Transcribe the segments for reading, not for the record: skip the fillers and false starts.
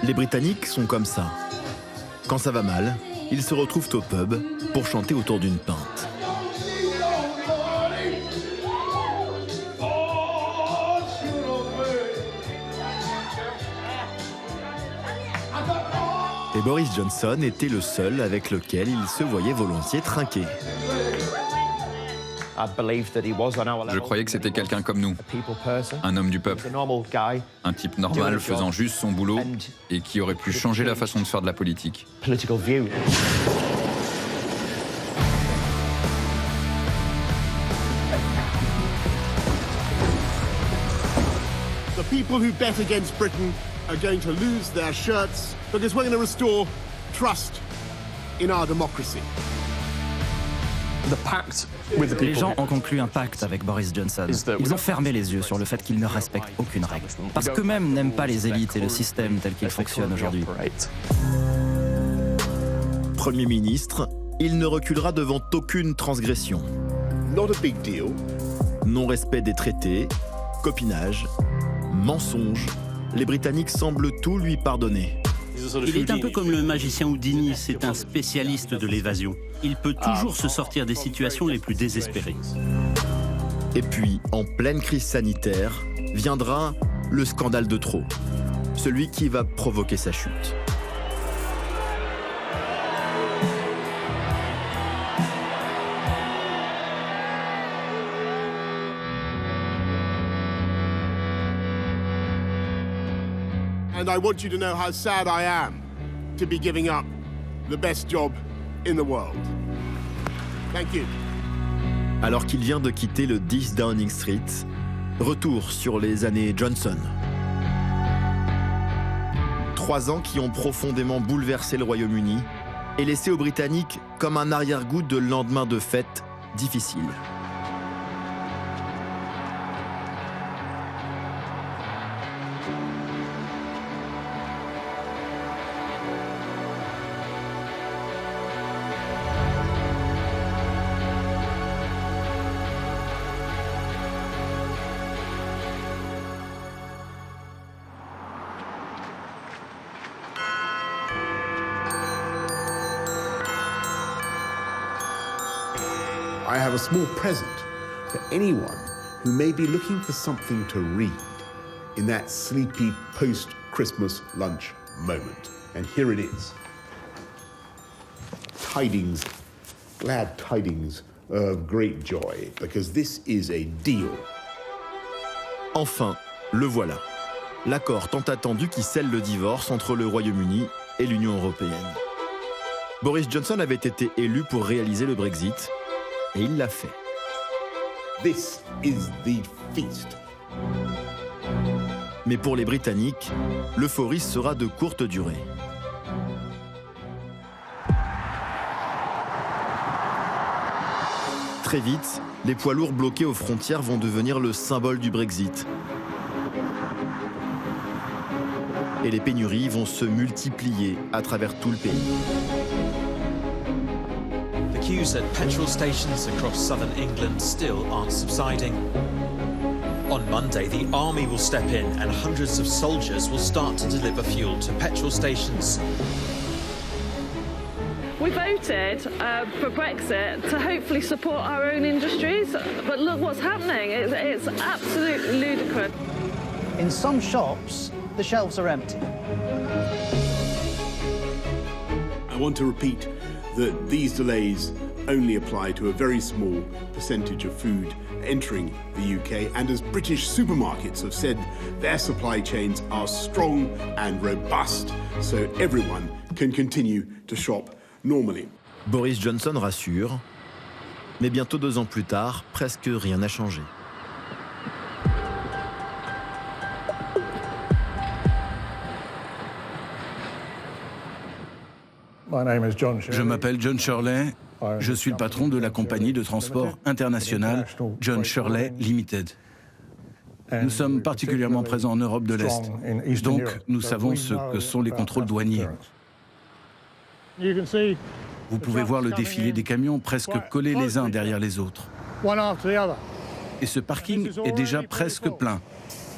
Les Britanniques sont comme ça. Quand ça va mal, ils se retrouvent au pub pour chanter autour d'une pinte. Et Boris Johnson était le seul avec lequel il se voyait volontiers trinquer. Je croyais que c'était quelqu'un comme nous, un homme du peuple, un type normal faisant juste son boulot et qui aurait pu changer la façon de faire de la politique. The people who bet against Britain are going to lose their shirts because we're going to restore trust in our democracy. Les gens ont conclu un pacte avec Boris Johnson. Ils ont fermé les yeux sur le fait qu'ils ne respectent aucune règle. Parce qu'eux-mêmes n'aiment pas les élites et le système tel qu'il fonctionne aujourd'hui. Premier ministre, il ne reculera devant aucune transgression. Not a big deal. Non-respect des traités, copinage, mensonge. Les Britanniques semblent tout lui pardonner. Il est un peu comme le magicien Houdini, c'est un spécialiste de l'évasion. Il peut toujours se sortir des situations les plus désespérées. Et puis, en pleine crise sanitaire, viendra le scandale de trop. Celui qui va provoquer sa chute. And I want you to know how sad I am to be giving up the best job in the world. Thank you. Alors qu'il vient de quitter le 10 Downing Street, retour sur les années Johnson. 3 ans qui ont profondément bouleversé le Royaume-Uni et laissé aux Britanniques comme un arrière-goût de lendemain de fête difficile. I have a small present for anyone who may be looking for something to read in that sleepy post-Christmas lunch moment. And here it is. Tidings, glad tidings of great joy, because this is a deal. Enfin, le voilà. L'accord tant attendu qui scelle le divorce entre le Royaume-Uni et l'Union européenne. Boris Johnson avait été élu pour réaliser le Brexit, et il l'a fait. This is the feast. Mais pour les Britanniques, l'euphorie sera de courte durée. Très vite, les poids lourds bloqués aux frontières vont devenir le symbole du Brexit. Et les pénuries vont se multiplier à travers tout le pays. The queues at petrol stations across southern England still aren't subsiding. On Monday, the army will step in and hundreds of soldiers will start to deliver fuel to petrol stations. We voted for Brexit to hopefully support our own industries, but look what's happening. It's absolutely ludicrous. In some shops, the shelves are empty. I want to repeat that these delays only apply to a very small percentage of food entering the UK, and as British supermarkets have said, their supply chains are strong and robust, so everyone can continue to shop normally. Boris Johnson rassure, mais bientôt 2 ans plus tard, presque rien n'a changé. Je m'appelle John Shirley. Je suis le patron de la compagnie de transport internationale John Shirley Limited. Nous sommes particulièrement présents en Europe de l'Est, donc nous savons ce que sont les contrôles douaniers. Vous pouvez voir le défilé des camions presque collés les uns derrière les autres. Et ce parking est déjà presque plein,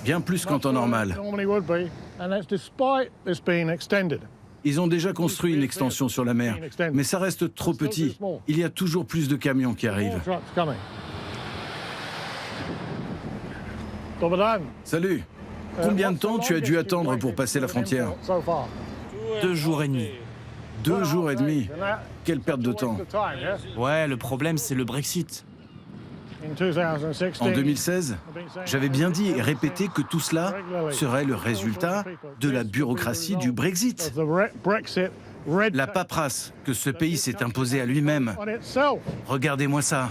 bien plus qu'en temps normal. Ils ont déjà construit une extension sur la mer, mais ça reste trop petit. Il y a toujours plus de camions qui arrivent. Salut. Combien de temps tu as dû attendre pour passer la frontière? 2 jours et demi. 2 jours et demi. Quelle perte de temps. Ouais, le problème, c'est le Brexit. En 2016, j'avais bien dit et répété que tout cela serait le résultat de la bureaucratie du Brexit. La paperasse que ce pays s'est imposée à lui-même. Regardez-moi ça.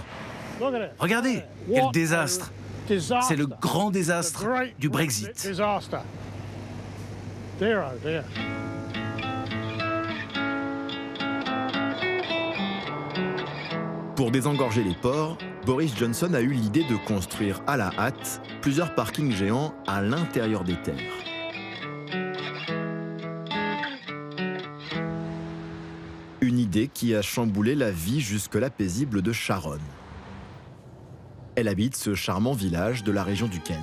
Regardez, quel désastre. C'est le grand désastre du Brexit. Pour désengorger les ports, Boris Johnson a eu l'idée de construire à la hâte plusieurs parkings géants à l'intérieur des terres. Une idée qui a chamboulé la vie jusque-là paisible de Sharon. Elle habite ce charmant village de la région du Kent.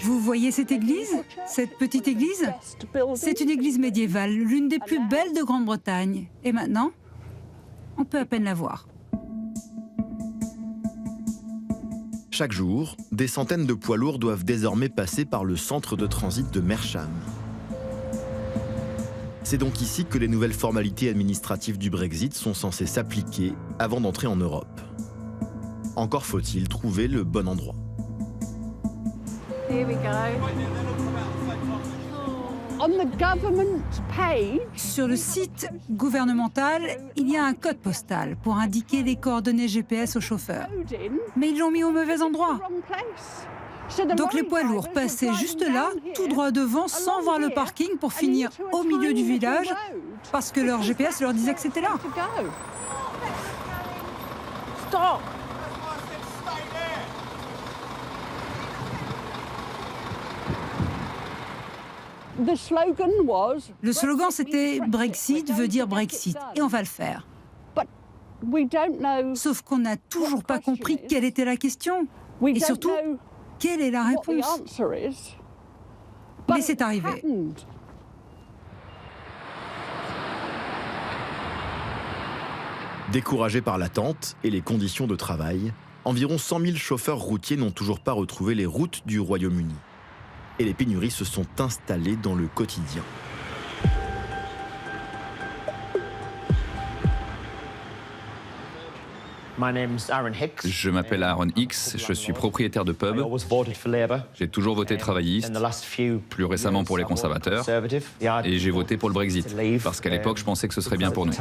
Vous voyez cette église? Cette petite église? C'est une église médiévale, l'une des plus belles de Grande-Bretagne. Et maintenant, on peut à peine la voir. Chaque jour, des centaines de poids lourds doivent désormais passer par le centre de transit de Mersham. C'est donc ici que les nouvelles formalités administratives du Brexit sont censées s'appliquer avant d'entrer en Europe. Encore faut-il trouver le bon endroit. Here we go. Sur le site gouvernemental, il y a un code postal pour indiquer les coordonnées GPS aux chauffeurs. Mais ils l'ont mis au mauvais endroit. Donc les poids lourds passaient juste là, tout droit devant, sans voir le parking pour finir au milieu du village, parce que leur GPS leur disait que c'était là. Stop. Le slogan, c'était « Brexit veut dire Brexit » et on va le faire. Sauf qu'on n'a toujours pas compris quelle était la question. Et surtout, quelle est la réponse. Mais c'est arrivé. Découragés par l'attente et les conditions de travail, environ 100 000 chauffeurs routiers n'ont toujours pas retrouvé les routes du Royaume-Uni. Et les pénuries se sont installées dans le quotidien. Je m'appelle Aaron Hicks, je suis propriétaire de pub. J'ai toujours voté travailliste, plus récemment pour les conservateurs, et j'ai voté pour le Brexit, parce qu'à l'époque, je pensais que ce serait bien pour nous.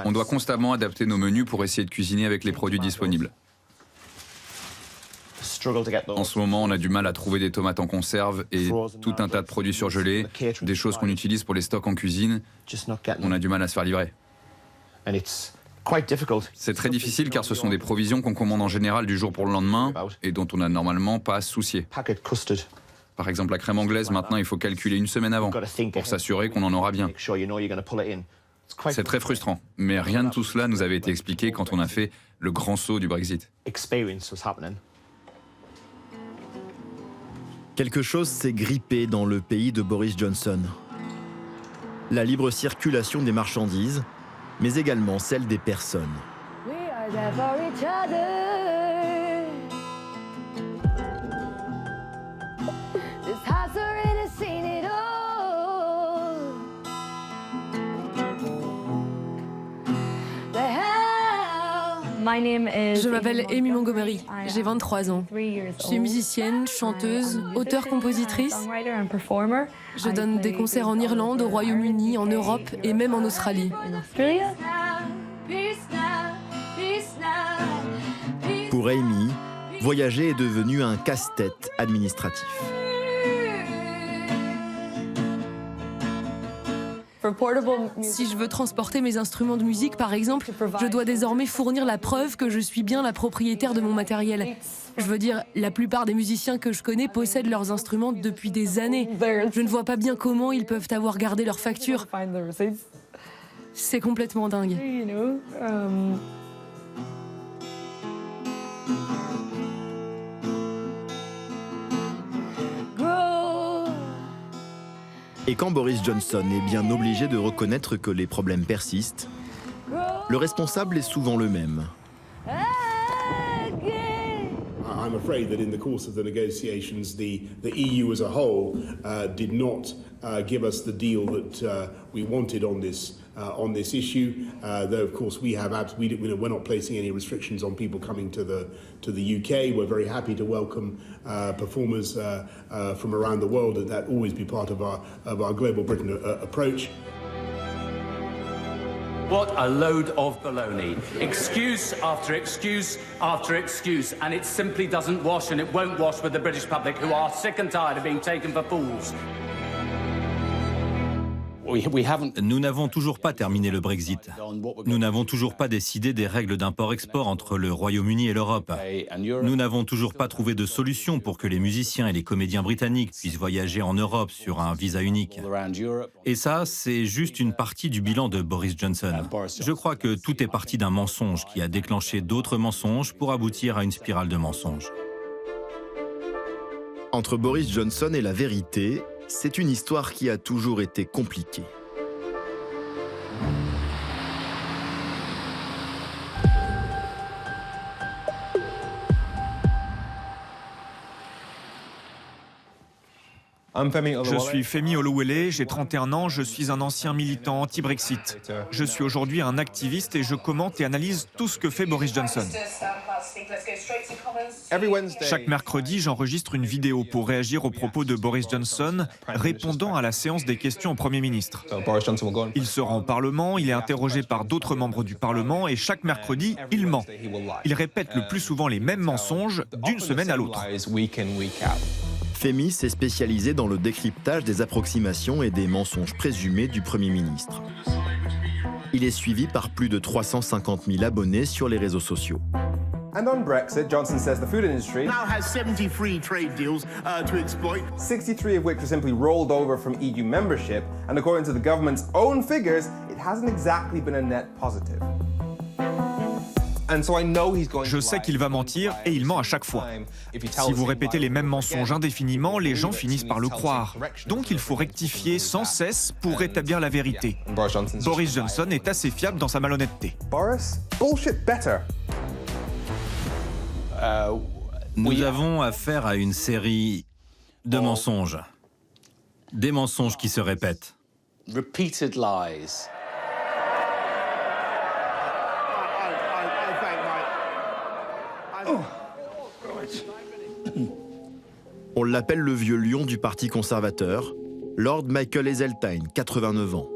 On doit constamment adapter nos menus pour essayer de cuisiner avec les produits disponibles. En ce moment, on a du mal à trouver des tomates en conserve et tout un tas de produits surgelés, des choses qu'on utilise pour les stocks en cuisine. On a du mal à se faire livrer. C'est très difficile car ce sont des provisions qu'on commande en général du jour pour le lendemain et dont on n'a normalement pas à se soucier. Par exemple, la crème anglaise, maintenant, il faut calculer une semaine avant pour s'assurer qu'on en aura bien. C'est très frustrant, mais rien de tout cela nous avait été expliqué quand on a fait le grand saut du Brexit. Quelque chose s'est grippé dans le pays de Boris Johnson. La libre circulation des marchandises, mais également celle des personnes. Je m'appelle Amy Montgomery, j'ai 23 ans. Je suis musicienne, chanteuse, auteure-compositrice. Je donne des concerts en Irlande, au Royaume-Uni, en Europe et même en Australie. Pour Amy, voyager est devenu un casse-tête administratif. Si je veux transporter mes instruments de musique, par exemple, je dois désormais fournir la preuve que je suis bien la propriétaire de mon matériel. Je veux dire, la plupart des musiciens que je connais possèdent leurs instruments depuis des années. Je ne vois pas bien comment ils peuvent avoir gardé leurs factures. C'est complètement dingue. Et quand Boris Johnson est bien obligé de reconnaître que les problèmes persistent, le responsable est souvent le même. I'm afraid that in the course of the negotiations, the EU as a whole did not give us the deal that we wanted on this issue. Though of course we're not placing any restrictions on people coming to the UK. We're very happy to welcome performers from around the world, and that always be part of our Global Britain approach. What a load of baloney. Excuse after excuse after excuse, and it simply doesn't wash, and it won't wash with the British public, who are sick and tired of being taken for fools. Nous n'avons toujours pas terminé le Brexit. Nous n'avons toujours pas décidé des règles d'import-export entre le Royaume-Uni et l'Europe. Nous n'avons toujours pas trouvé de solution pour que les musiciens et les comédiens britanniques puissent voyager en Europe sur un visa unique. Et ça, c'est juste une partie du bilan de Boris Johnson. Je crois que tout est parti d'un mensonge qui a déclenché d'autres mensonges pour aboutir à une spirale de mensonges. Entre Boris Johnson et la vérité, c'est une histoire qui a toujours été compliquée. Je suis Femi Olowale, j'ai 31 ans, je suis un ancien militant anti-Brexit. Je suis aujourd'hui un activiste et je commente et analyse tout ce que fait Boris Johnson. Chaque mercredi, j'enregistre une vidéo pour réagir aux propos de Boris Johnson, répondant à la séance des questions au Premier ministre. Il se rend au Parlement, il est interrogé par d'autres membres du Parlement et chaque mercredi, il ment. Il répète le plus souvent les mêmes mensonges d'une semaine à l'autre. Femi s'est spécialisé dans le décryptage des approximations et des mensonges présumés du Premier ministre. Il est suivi par plus de 350 000 abonnés sur les réseaux sociaux. And on Brexit, Johnson says the food industry now has 73 trade deals to exploit, 63 of which were simply rolled over from EU membership, and according to the government's own figures, it hasn't exactly been a net positive. Je sais qu'il va mentir et il ment à chaque fois. Si vous répétez les mêmes mensonges indéfiniment, les gens finissent par le croire. Donc il faut rectifier sans cesse pour rétablir la vérité. Boris Johnson est assez fiable dans sa malhonnêteté. Boris, bullshit better. Nous avons affaire à une série de mensonges. Des mensonges qui se répètent. Repeated lies. On l'appelle le vieux lion du Parti conservateur, Lord Michael Heseltine, 89 ans,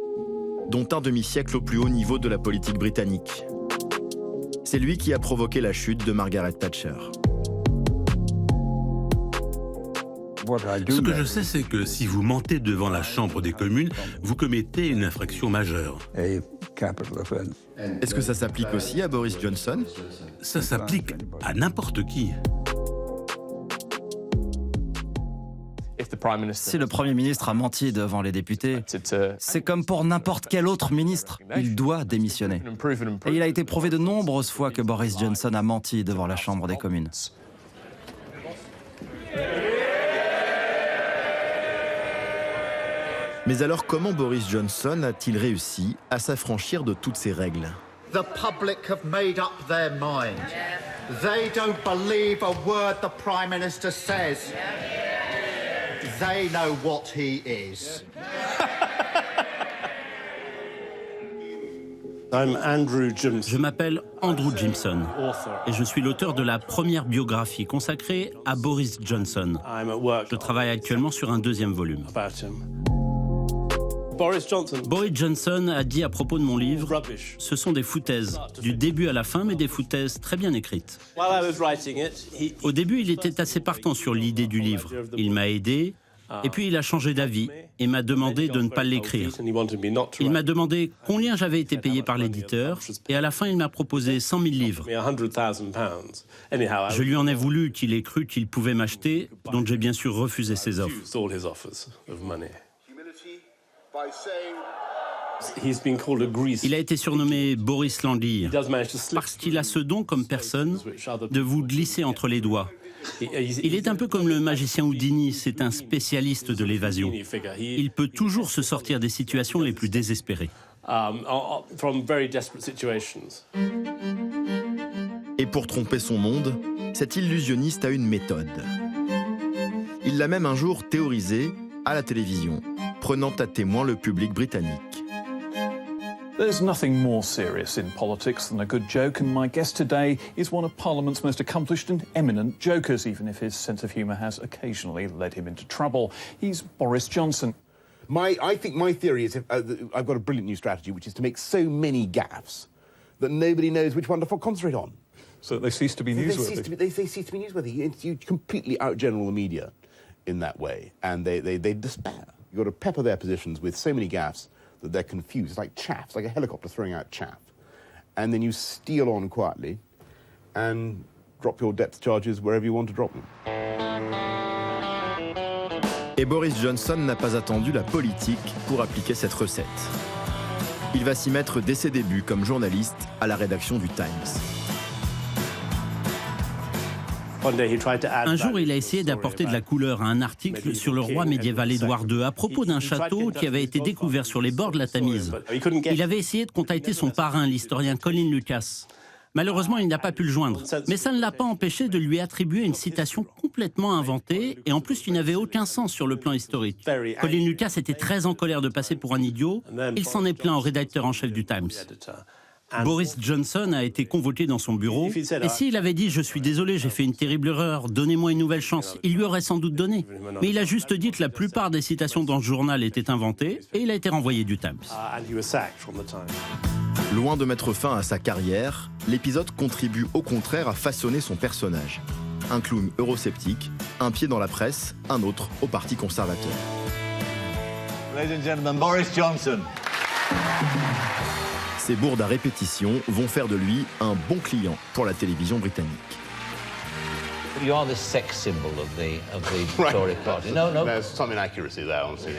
dont un demi-siècle au plus haut niveau de la politique britannique. C'est lui qui a provoqué la chute de Margaret Thatcher. Ce que je sais, c'est que si vous mentez devant la Chambre des communes, vous commettez une infraction majeure. Est-ce que ça s'applique aussi à Boris Johnson? Ça s'applique à n'importe qui. Si le Premier ministre a menti devant les députés, c'est comme pour n'importe quel autre ministre. Il doit démissionner. Et il a été prouvé de nombreuses fois que Boris Johnson a menti devant la Chambre des communes. Mais alors comment Boris Johnson a-t-il réussi à s'affranchir de toutes ces règles? The public have made up their mind. They don't believe a word the Prime Minister says. They know what he is. Je m'appelle Andrew Jimson et je suis l'auteur de la première biographie consacrée à Boris Johnson. Je travaille actuellement sur un deuxième volume. Boris Johnson a dit à propos de mon livre, ce sont des foutaises, du début à la fin, mais des foutaises très bien écrites. Au début, il était assez partant sur l'idée du livre. Il m'a aidé, Et puis il a changé d'avis et m'a demandé de ne pas l'écrire. Il m'a demandé combien j'avais été payé par l'éditeur et à la fin il m'a proposé 100 000 livres. Je lui en ai voulu qu'il ait cru qu'il pouvait m'acheter, donc j'ai bien sûr refusé ses offres. Il a été surnommé Boris l'Anguille parce qu'il a ce don comme personne de vous glisser entre les doigts. Il est un peu comme le magicien Houdini, c'est un spécialiste de l'évasion. Il peut toujours se sortir des situations les plus désespérées. Et pour tromper son monde, cet illusionniste a une méthode. Il l'a même un jour théorisée à la télévision, prenant à témoin le public britannique. There's nothing more serious in politics than a good joke, and my guest today is one of Parliament's most accomplished and eminent jokers, even if his sense of humour has occasionally led him into trouble. He's Boris Johnson. I think my theory is I've got a brilliant new strategy, which is to make so many gaffes that nobody knows which one to concentrate on. So they cease to be newsworthy. They cease to be newsworthy. You completely outgeneral the media in that way, and they despair. You've got to pepper their positions with so many gaffes that they're confused. It's like chaff, it's like a helicopter throwing out chaff. And then you steal on quietly and drop your depth charges wherever you want to drop them. Et Boris Johnson n'a pas attendu la politique pour appliquer cette recette. Il va s'y mettre dès ses débuts comme journaliste à la rédaction du Times. Un jour, il a essayé d'apporter de la couleur à un article sur le roi médiéval Édouard II à propos d'un château qui avait été découvert sur les bords de la Tamise. Il avait essayé de contacter son parrain, l'historien Colin Lucas. Malheureusement, il n'a pas pu le joindre. Mais ça ne l'a pas empêché de lui attribuer une citation complètement inventée et en plus qui n'avait aucun sens sur le plan historique. Colin Lucas était très en colère de passer pour un idiot. Il s'en est plaint au rédacteur en chef du Times. Boris Johnson a été convoqué dans son bureau et s'il avait dit « Je suis désolé, j'ai fait une terrible erreur, donnez-moi une nouvelle chance », il lui aurait sans doute donné. Mais il a juste dit que la plupart des citations dans ce journal étaient inventées et il a été renvoyé du Times. Loin de mettre fin à sa carrière, l'épisode contribue au contraire à façonner son personnage. Un clown eurosceptique, un pied dans la presse, un autre au Parti conservateur. Ladies and gentlemen, Boris Johnson. Ces bourdes à répétition vont faire de lui un bon client pour la télévision britannique. You are the sex symbol of the Tory party. No. There's some inaccuracy there, honestly.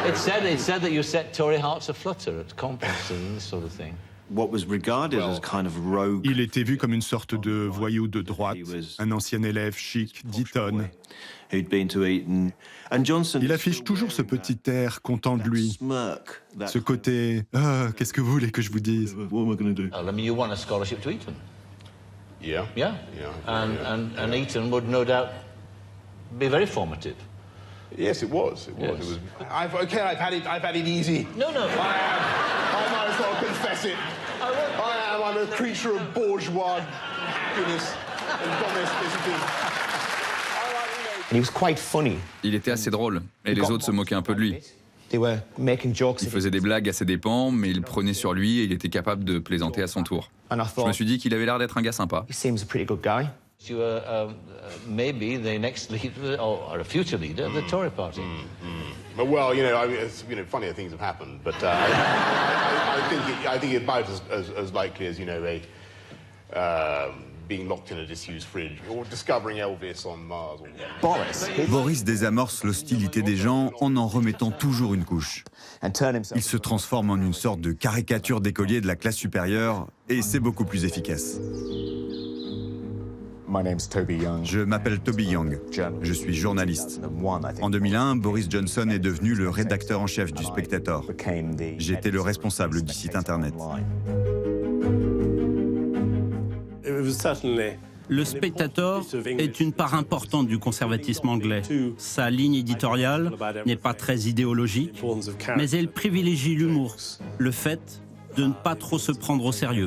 It's said that you set Tory hearts aflutter at conferences and this sort of thing. Il était vu comme une sorte de voyou de droite, un ancien élève chic d'Eton. Il affiche toujours ce petit air content de lui, ce côté « Ah, qu'est-ce que vous voulez que je vous dise ?» You won a scholarship to Eton. Yeah. And Eton would no doubt be very formative. Yes, it was. Yes. I've had it easy. No. I might as well confess it. I'm a creature of bourgeois happiness and domesticity. He was quite funny. Il était assez drôle, et les autres se moquaient un peu de lui. Il faisait des blagues à ses dépens, mais il prenait sur lui et il était capable de plaisanter à son tour. Je me suis dit qu'il avait l'air d'être un gars sympa. You are maybe the next leader or a future leader of the Tory party. Well, funnier things have happened, but I think it's about as likely as being locked in a disused fridge or discovering Elvis on Mars. Boris désamorce l'hostilité des gens en remettant toujours une couche. Il se transforme en une sorte de caricature d'écolier de la classe supérieure et c'est beaucoup plus efficace. Je m'appelle Toby Young, je suis journaliste. En 2001, Boris Johnson est devenu le rédacteur en chef du Spectator. J'étais le responsable du site internet. Le Spectator est une part importante du conservatisme anglais. Sa ligne éditoriale n'est pas très idéologique, mais elle privilégie l'humour, le fait de ne pas trop se prendre au sérieux.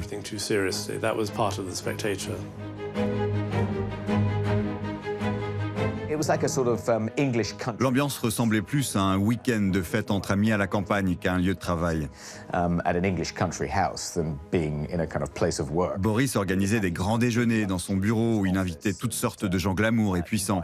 L'ambiance ressemblait plus à un week-end de fête entre amis à la campagne qu'à un lieu de travail. Boris organisait des grands déjeuners dans son bureau où il invitait toutes sortes de gens glamour et puissants.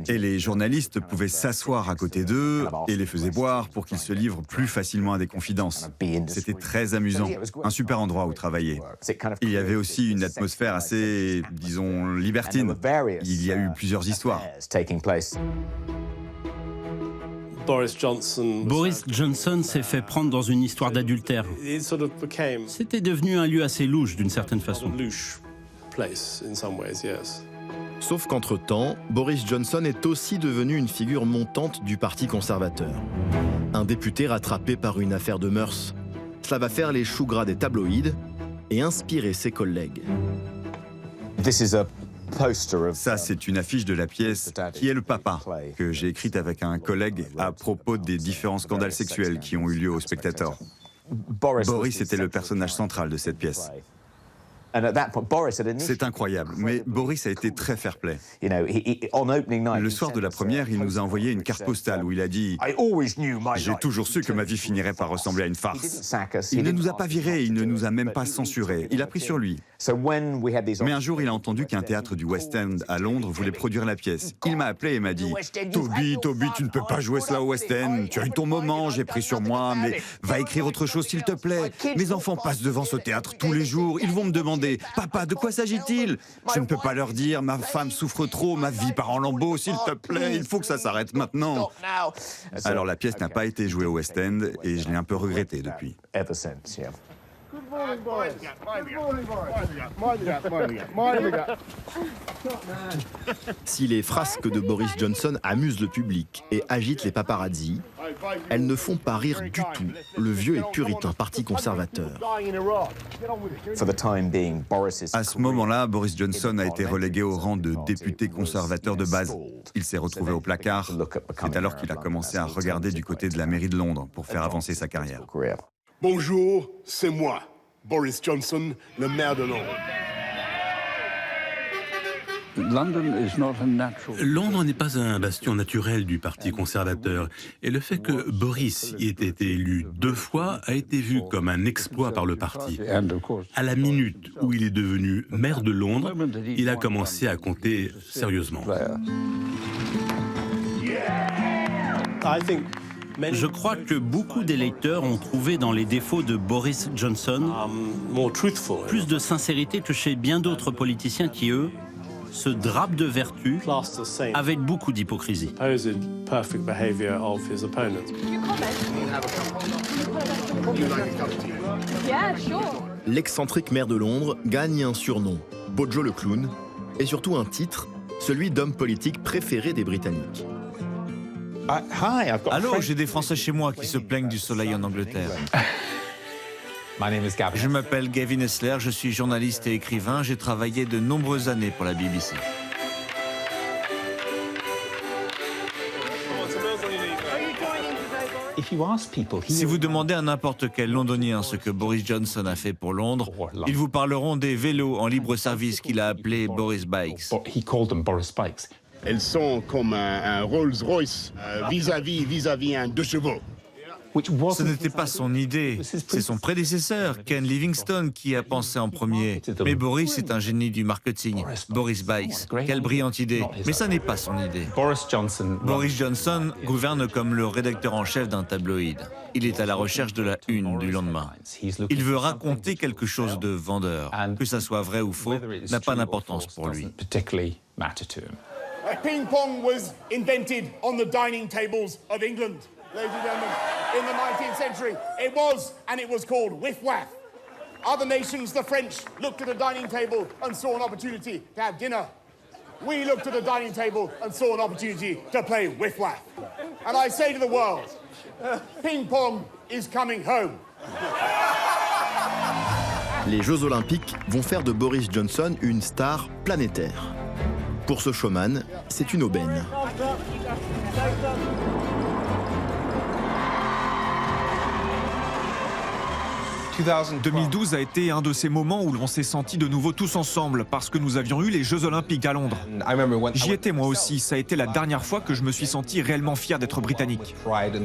Et les journalistes pouvaient s'asseoir à côté d'eux et les faisaient boire pour qu'ils se livrent plus facilement à des confidences. C'était très amusant, un super endroit où travailler. Il y avait aussi une atmosphère assez, disons, libertine. Il y a eu plusieurs histoires. Boris Johnson s'est fait prendre dans une histoire d'adultère. C'était devenu un lieu assez louche d'une certaine façon. Sauf qu'entre-temps, Boris Johnson est aussi devenu une figure montante du Parti conservateur. Un député rattrapé par une affaire de mœurs. Cela va faire les choux gras des tabloïds et inspirer ses collègues. Ça, c'est une affiche de la pièce « Qui est le papa ?», que j'ai écrite avec un collègue à propos des différents scandales sexuels qui ont eu lieu au Spectator. Boris était le personnage central de cette pièce. C'est incroyable, mais Boris a été très fair-play. Le soir de la première, il nous a envoyé une carte postale où il a dit « J'ai toujours su que ma vie finirait par ressembler à une farce ». Il ne nous a pas virés, il ne nous a même pas censurés. Il a pris sur lui. Mais un jour, il a entendu qu'un théâtre du West End à Londres voulait produire la pièce. Il m'a appelé et m'a dit « Toby, tu ne peux pas jouer cela au West End. Tu as eu ton moment, j'ai pris sur moi, mais va écrire autre chose s'il te plaît. Mes enfants passent devant ce théâtre tous les jours. Ils vont me demander « Papa, de quoi s'agit-il » Je ne peux pas leur dire « Ma femme souffre trop, ma vie part en lambeaux, s'il te plaît, il faut que ça s'arrête maintenant. » Alors la pièce n'a pas été jouée au West End et je l'ai un peu regretté depuis. Si les frasques de Boris Johnson amusent le public et agitent les paparazzis, elles ne font pas rire du tout le vieux et puritain Parti conservateur. À ce moment-là, Boris Johnson a été relégué au rang de député conservateur de base. Il s'est retrouvé au placard. C'est alors qu'il a commencé à regarder du côté de la mairie de Londres pour faire avancer sa carrière. Bonjour, c'est moi, Boris Johnson, le maire de Londres. Londres n'est pas un bastion naturel du Parti conservateur. Et le fait que Boris y ait été élu 2 fois a été vu comme un exploit par le parti. À la minute où il est devenu maire de Londres, il a commencé à compter sérieusement. Je crois que beaucoup d'électeurs ont trouvé dans les défauts de Boris Johnson plus de sincérité que chez bien d'autres politiciens qui, eux, se drapent de vertu avec beaucoup d'hypocrisie. L'excentrique maire de Londres gagne un surnom, Bojo le clown, et surtout un titre, celui d'homme politique préféré des Britanniques. Allô, j'ai des Français chez moi qui se plaignent du soleil en Angleterre. Je m'appelle Gavin Esler, je suis journaliste et écrivain. J'ai travaillé de nombreuses années pour la BBC. Si vous demandez à n'importe quel Londonien ce que Boris Johnson a fait pour Londres, ils vous parleront des vélos en libre service qu'il a appelés Boris Bikes. Elles sont comme un Rolls-Royce vis-à-vis un 2 chevaux. Ce n'était pas son idée, c'est son prédécesseur, Ken Livingstone, qui a pensé en premier. Mais Boris est un génie du marketing. Boris Bikes, quelle brillante idée. Mais ça n'est pas son idée. Boris Johnson gouverne comme le rédacteur en chef d'un tabloïd. Il est à la recherche de la une du lendemain. Il veut raconter quelque chose de vendeur. Que ça soit vrai ou faux n'a pas d'importance pour lui. Ping pong was invented on the dining tables of England, ladies and gentlemen, in the 19th century. It was called whiff-waff. Other nations, the French, looked at a dining table and saw an opportunity to have dinner. We looked at a dining table and saw an opportunity to play whiff-waff. And I say to the world, ping pong is coming home. Les Jeux Olympiques vont faire de Boris Johnson une star planétaire. Pour ce showman, c'est une aubaine. 2012 a été un de ces moments où l'on s'est senti de nouveau tous ensemble, parce que nous avions eu les Jeux Olympiques à Londres. J'y étais moi aussi, ça a été la dernière fois que je me suis senti réellement fier d'être britannique. I've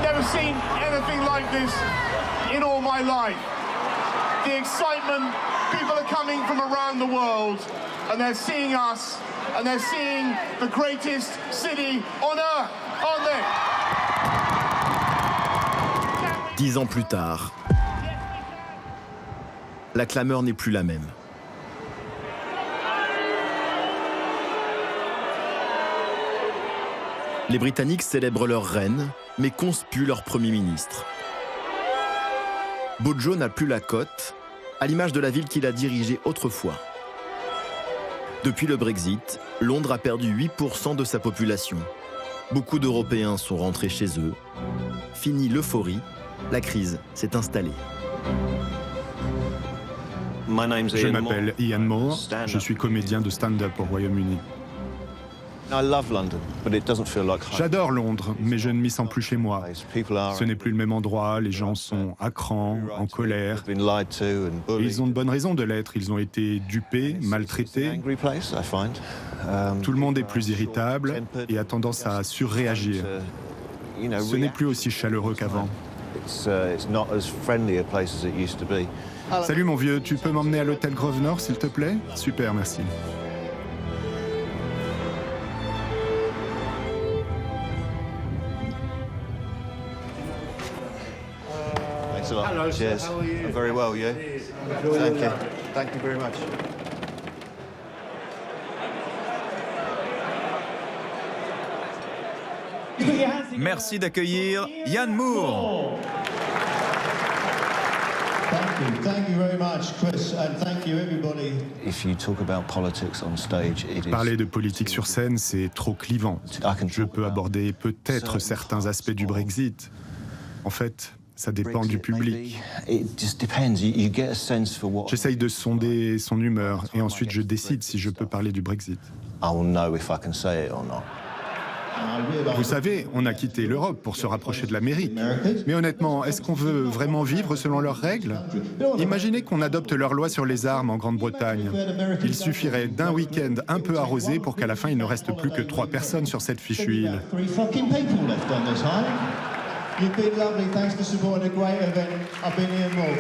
never seen anything like this in all my life. The excitement, people are coming from around the world and they're seeing us and they're seeing the greatest city on earth, aren't they? 10 ans plus tard, la clameur n'est plus la même. Les Britanniques célèbrent leur reine, mais conspuent leur Premier ministre. Bojo n'a plus la cote, à l'image de la ville qu'il a dirigée autrefois. Depuis le Brexit, Londres a perdu 8% de sa population. Beaucoup d'Européens sont rentrés chez eux. Fini l'euphorie, la crise s'est installée. Je m'appelle Ian Moore, je suis comédien de stand-up au Royaume-Uni. J'adore Londres, mais je ne m'y sens plus chez moi. Ce n'est plus le même endroit, les gens sont à cran, en colère. Et ils ont de bonnes raisons de l'être, ils ont été dupés, maltraités. Tout le monde est plus irritable et a tendance à surréagir. Ce n'est plus aussi chaleureux qu'avant. Salut mon vieux, tu peux m'emmener à l'hôtel Grosvenor s'il te plaît? Super, merci. Hello, cheers. How are you? I'm very well, you? Thank you. Thank you very much. Merci d'accueillir Ian Moore. Thank you very much, Chris, and thank you everybody. Parler de politique sur scène, c'est trop clivant. Je peux aborder peut-être certains aspects du Brexit. En fait, ça dépend du public. J'essaye de sonder son humeur et ensuite je décide si je peux parler du Brexit. Vous savez, on a quitté l'Europe pour se rapprocher de l'Amérique. Mais honnêtement, est-ce qu'on veut vraiment vivre selon leurs règles? Imaginez qu'on adopte leurs lois sur les armes en Grande-Bretagne. Il suffirait d'un week-end un peu arrosé pour qu'à la fin, il ne reste plus que 3 personnes sur cette fichue île. You've been lovely. Thanks for supporting a great event. I've been Ian Moore.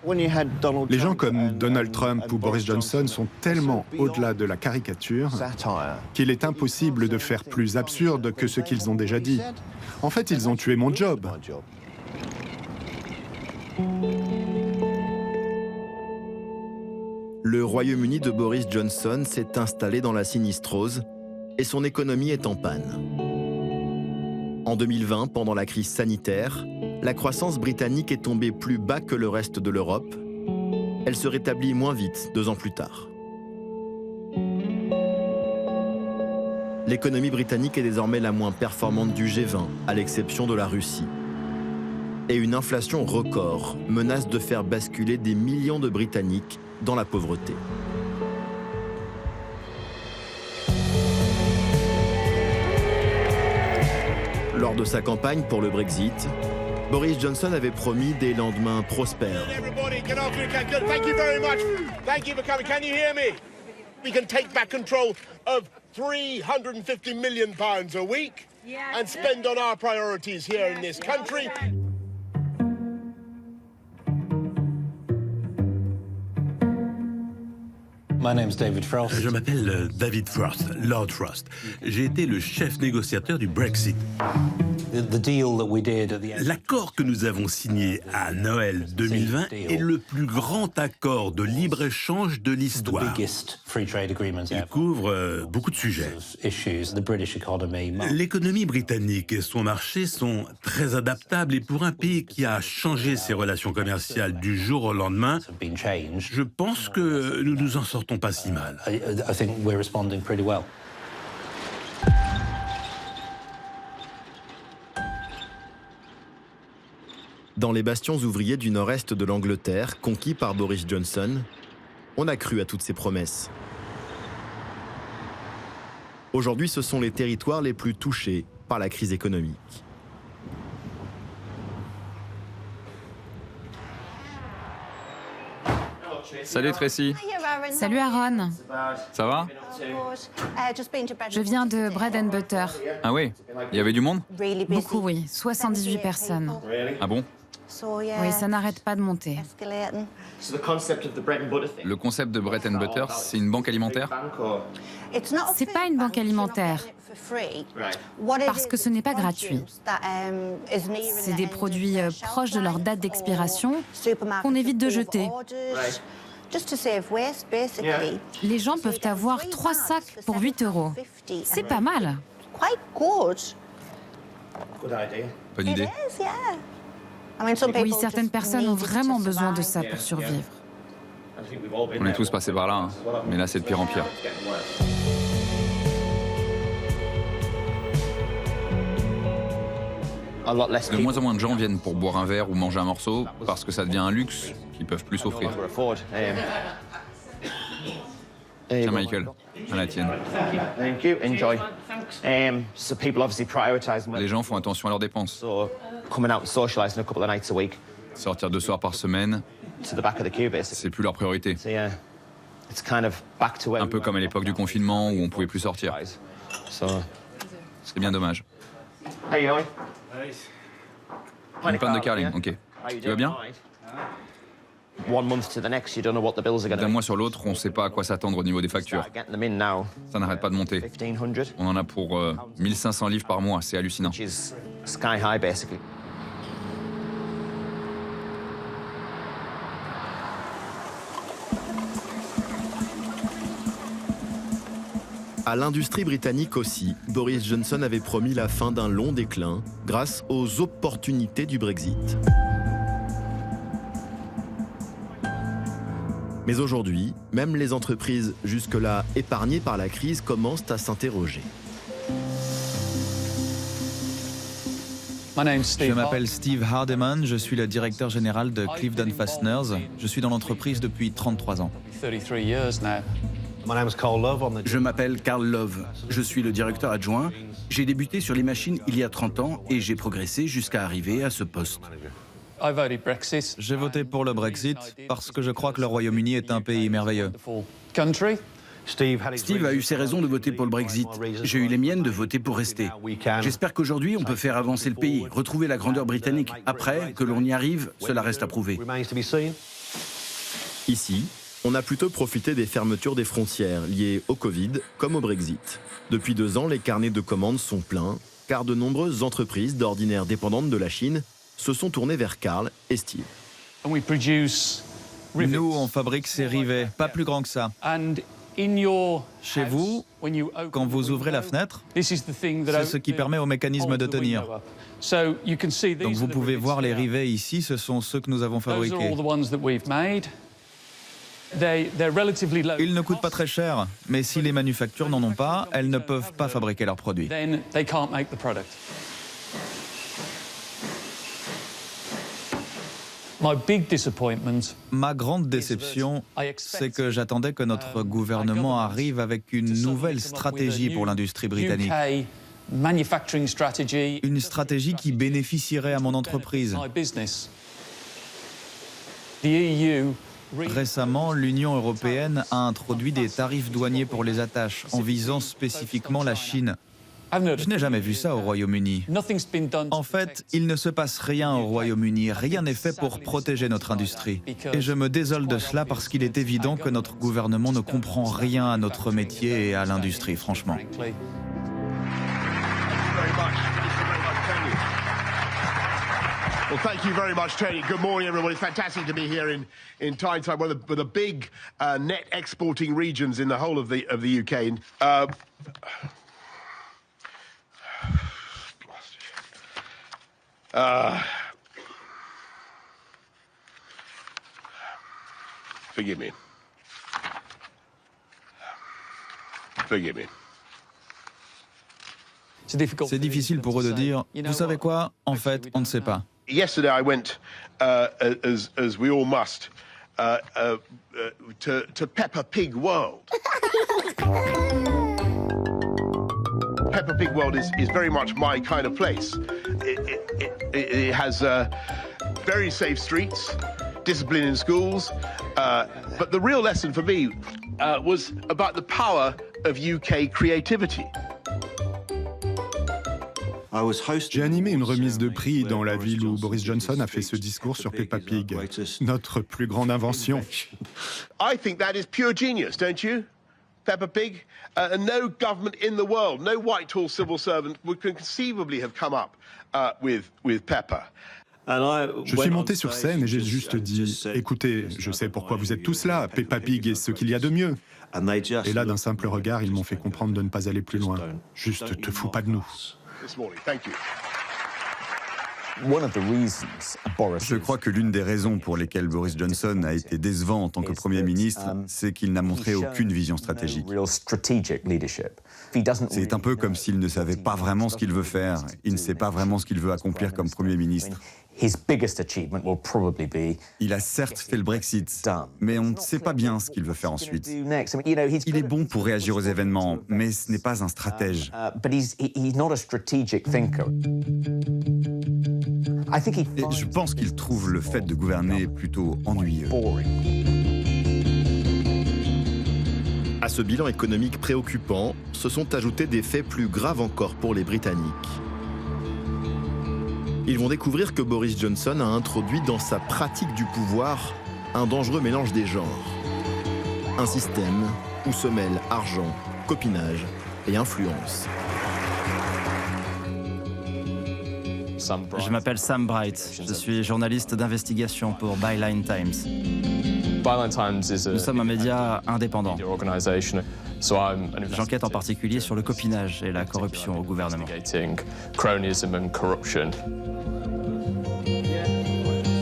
Good night. Les gens comme Donald Trump ou Boris Johnson sont tellement au-delà de la caricature qu'il est impossible de faire plus absurde que ce qu'ils ont déjà dit. En fait, ils ont tué mon job. Le Royaume-Uni de Boris Johnson s'est installé dans la sinistrose et son économie est en panne. En 2020, pendant la crise sanitaire, la croissance britannique est tombée plus bas que le reste de l'Europe. Elle se rétablit moins vite 2 ans plus tard. L'économie britannique est désormais la moins performante du G20, à l'exception de la Russie. Et une inflation record menace de faire basculer des millions de Britanniques dans la pauvreté. Lors de sa campagne pour le Brexit, Boris Johnson avait promis des lendemains prospères. Thank you very much. Thank you for coming. Can you hear me? We can take back control of £350 million a week and spend on our priorities here in this country. Je m'appelle David Frost, Lord Frost. J'ai été le chef négociateur du Brexit. L'accord que nous avons signé à Noël 2020 est le plus grand accord de libre-échange de l'histoire. Il couvre beaucoup de sujets. L'économie britannique et son marché sont très adaptables et pour un pays qui a changé ses relations commerciales du jour au lendemain, je pense que nous nous en sortons pas si mal. Dans les bastions ouvriers du nord-est de l'Angleterre, conquis par Boris Johnson, on a cru à toutes ces promesses. Aujourd'hui, ce sont les territoires les plus touchés par la crise économique. Salut Tracy. Salut Aaron. Ça va? Je viens de Bread and Butter. Ah oui? Il y avait du monde? Beaucoup, oui. 78 personnes. Ah bon? Oui, ça n'arrête pas de monter. Le concept de Bread and Butter, c'est une banque alimentaire? C'est pas une banque alimentaire. Parce que ce n'est pas gratuit. C'est des produits proches de leur date d'expiration qu'on évite de jeter. Les gens peuvent avoir 3 sacs pour 8 €. C'est pas mal. Bonne idée. Oui, certaines personnes ont vraiment besoin de ça pour survivre. On est tous passés par là, hein. Mais là c'est de pire en pire. De moins en moins de gens viennent pour boire un verre ou manger un morceau parce que ça devient un luxe qu'ils peuvent plus s'offrir. Tiens Michael, à la tienne. Les gens font attention à leurs dépenses. Sortir 2 soirs par semaine, c'est plus leur priorité. Un peu comme à l'époque du confinement où on pouvait plus sortir. C'est bien dommage. Une panne de carling, ok. Tu vas bien? D'un mois sur l'autre, on ne sait pas à quoi s'attendre au niveau des factures. Ça n'arrête pas de monter. On en a pour 1500 livres par mois, c'est hallucinant. À l'industrie britannique aussi, Boris Johnson avait promis la fin d'un long déclin grâce aux opportunités du Brexit. Mais aujourd'hui, même les entreprises jusque-là épargnées par la crise commencent à s'interroger. Je m'appelle Steve Hardeman, je suis le directeur général de Clifton Fasteners. Je suis dans l'entreprise depuis 33 ans. Je m'appelle Carl Love, je suis le directeur adjoint. J'ai débuté sur les machines il y a 30 ans et j'ai progressé jusqu'à arriver à ce poste. J'ai voté pour le Brexit parce que je crois que le Royaume-Uni est un pays merveilleux. Steve a eu ses raisons de voter pour le Brexit. J'ai eu les miennes de voter pour rester. J'espère qu'aujourd'hui, on peut faire avancer le pays, retrouver la grandeur britannique. Après, que l'on y arrive, cela reste à prouver. Ici, on a plutôt profité des fermetures des frontières liées au Covid comme au Brexit. Depuis 2 ans, les carnets de commandes sont pleins, car de nombreuses entreprises d'ordinaire dépendantes de la Chine se sont tournées vers Carl et Steve. Nous, on fabrique ces rivets, pas plus grands que ça. Chez vous, quand vous ouvrez la fenêtre, c'est ce qui permet au mécanisme de tenir. Donc vous pouvez voir les rivets ici, ce sont ceux que nous avons fabriqués. Ils ne coûtent pas très cher, mais si les manufactures n'en ont pas, elles ne peuvent pas fabriquer leurs produits. Ma grande déception, c'est que j'attendais que notre gouvernement arrive avec une nouvelle stratégie pour l'industrie britannique. Une stratégie qui bénéficierait à mon entreprise. Récemment, l'Union européenne a introduit des tarifs douaniers pour les attaches, en visant spécifiquement la Chine. Je n'ai jamais vu ça au Royaume-Uni. En fait, il ne se passe rien au Royaume-Uni, rien n'est fait pour protéger notre industrie. Et je me désole de cela parce qu'il est évident que notre gouvernement ne comprend rien à notre métier et à l'industrie, franchement. Well, thank you very much, Tony. Good morning, everybody. It's fantastic to be here in Tyneside, one of the big net exporting regions in the whole of the UK. Forgive me. Forgive me. C'est difficile pour eux de dire, vous savez quoi, en fait, on ne sait pas. Yesterday I went, as we all must, to Peppa Pig World. Peppa Pig world is very much my kind of place. It has very safe streets, discipline in schools, but the real lesson for me was about the power of UK creativity. J'ai animé une remise de prix dans la ville où Boris Johnson a fait ce discours sur Peppa Pig, notre plus grande invention. I think that is pure genius, don't you? Peppa Pig, and no government in the world, no Whitehall civil servant would conceivably have come up with Peppa. Je suis monté sur scène et j'ai juste dit « Écoutez, je sais pourquoi vous êtes tous là, Peppa Pig est ce qu'il y a de mieux. » Et là, d'un simple regard, ils m'ont fait comprendre de ne pas aller plus loin. Juste, te fous pas de nous. Je crois que l'une des raisons pour lesquelles Boris Johnson a été décevant en tant que Premier ministre, c'est qu'il n'a montré aucune vision stratégique. C'est un peu comme s'il ne savait pas vraiment ce qu'il veut faire. Il ne sait pas vraiment ce qu'il veut accomplir comme Premier ministre. Il a certes fait le Brexit, mais on ne sait pas bien ce qu'il veut faire ensuite. Il est bon pour réagir aux événements, mais ce n'est pas un stratège. Et je pense qu'il trouve le fait de gouverner plutôt ennuyeux. À ce bilan économique préoccupant, se sont ajoutés des faits plus graves encore pour les Britanniques. Ils vont découvrir que Boris Johnson a introduit dans sa pratique du pouvoir un dangereux mélange des genres. Un système où se mêlent argent, copinage et influence. Je m'appelle Sam Bright, je suis journaliste d'investigation pour Byline Times. Nous sommes un média indépendant. J'enquête en particulier sur le copinage et la corruption au gouvernement.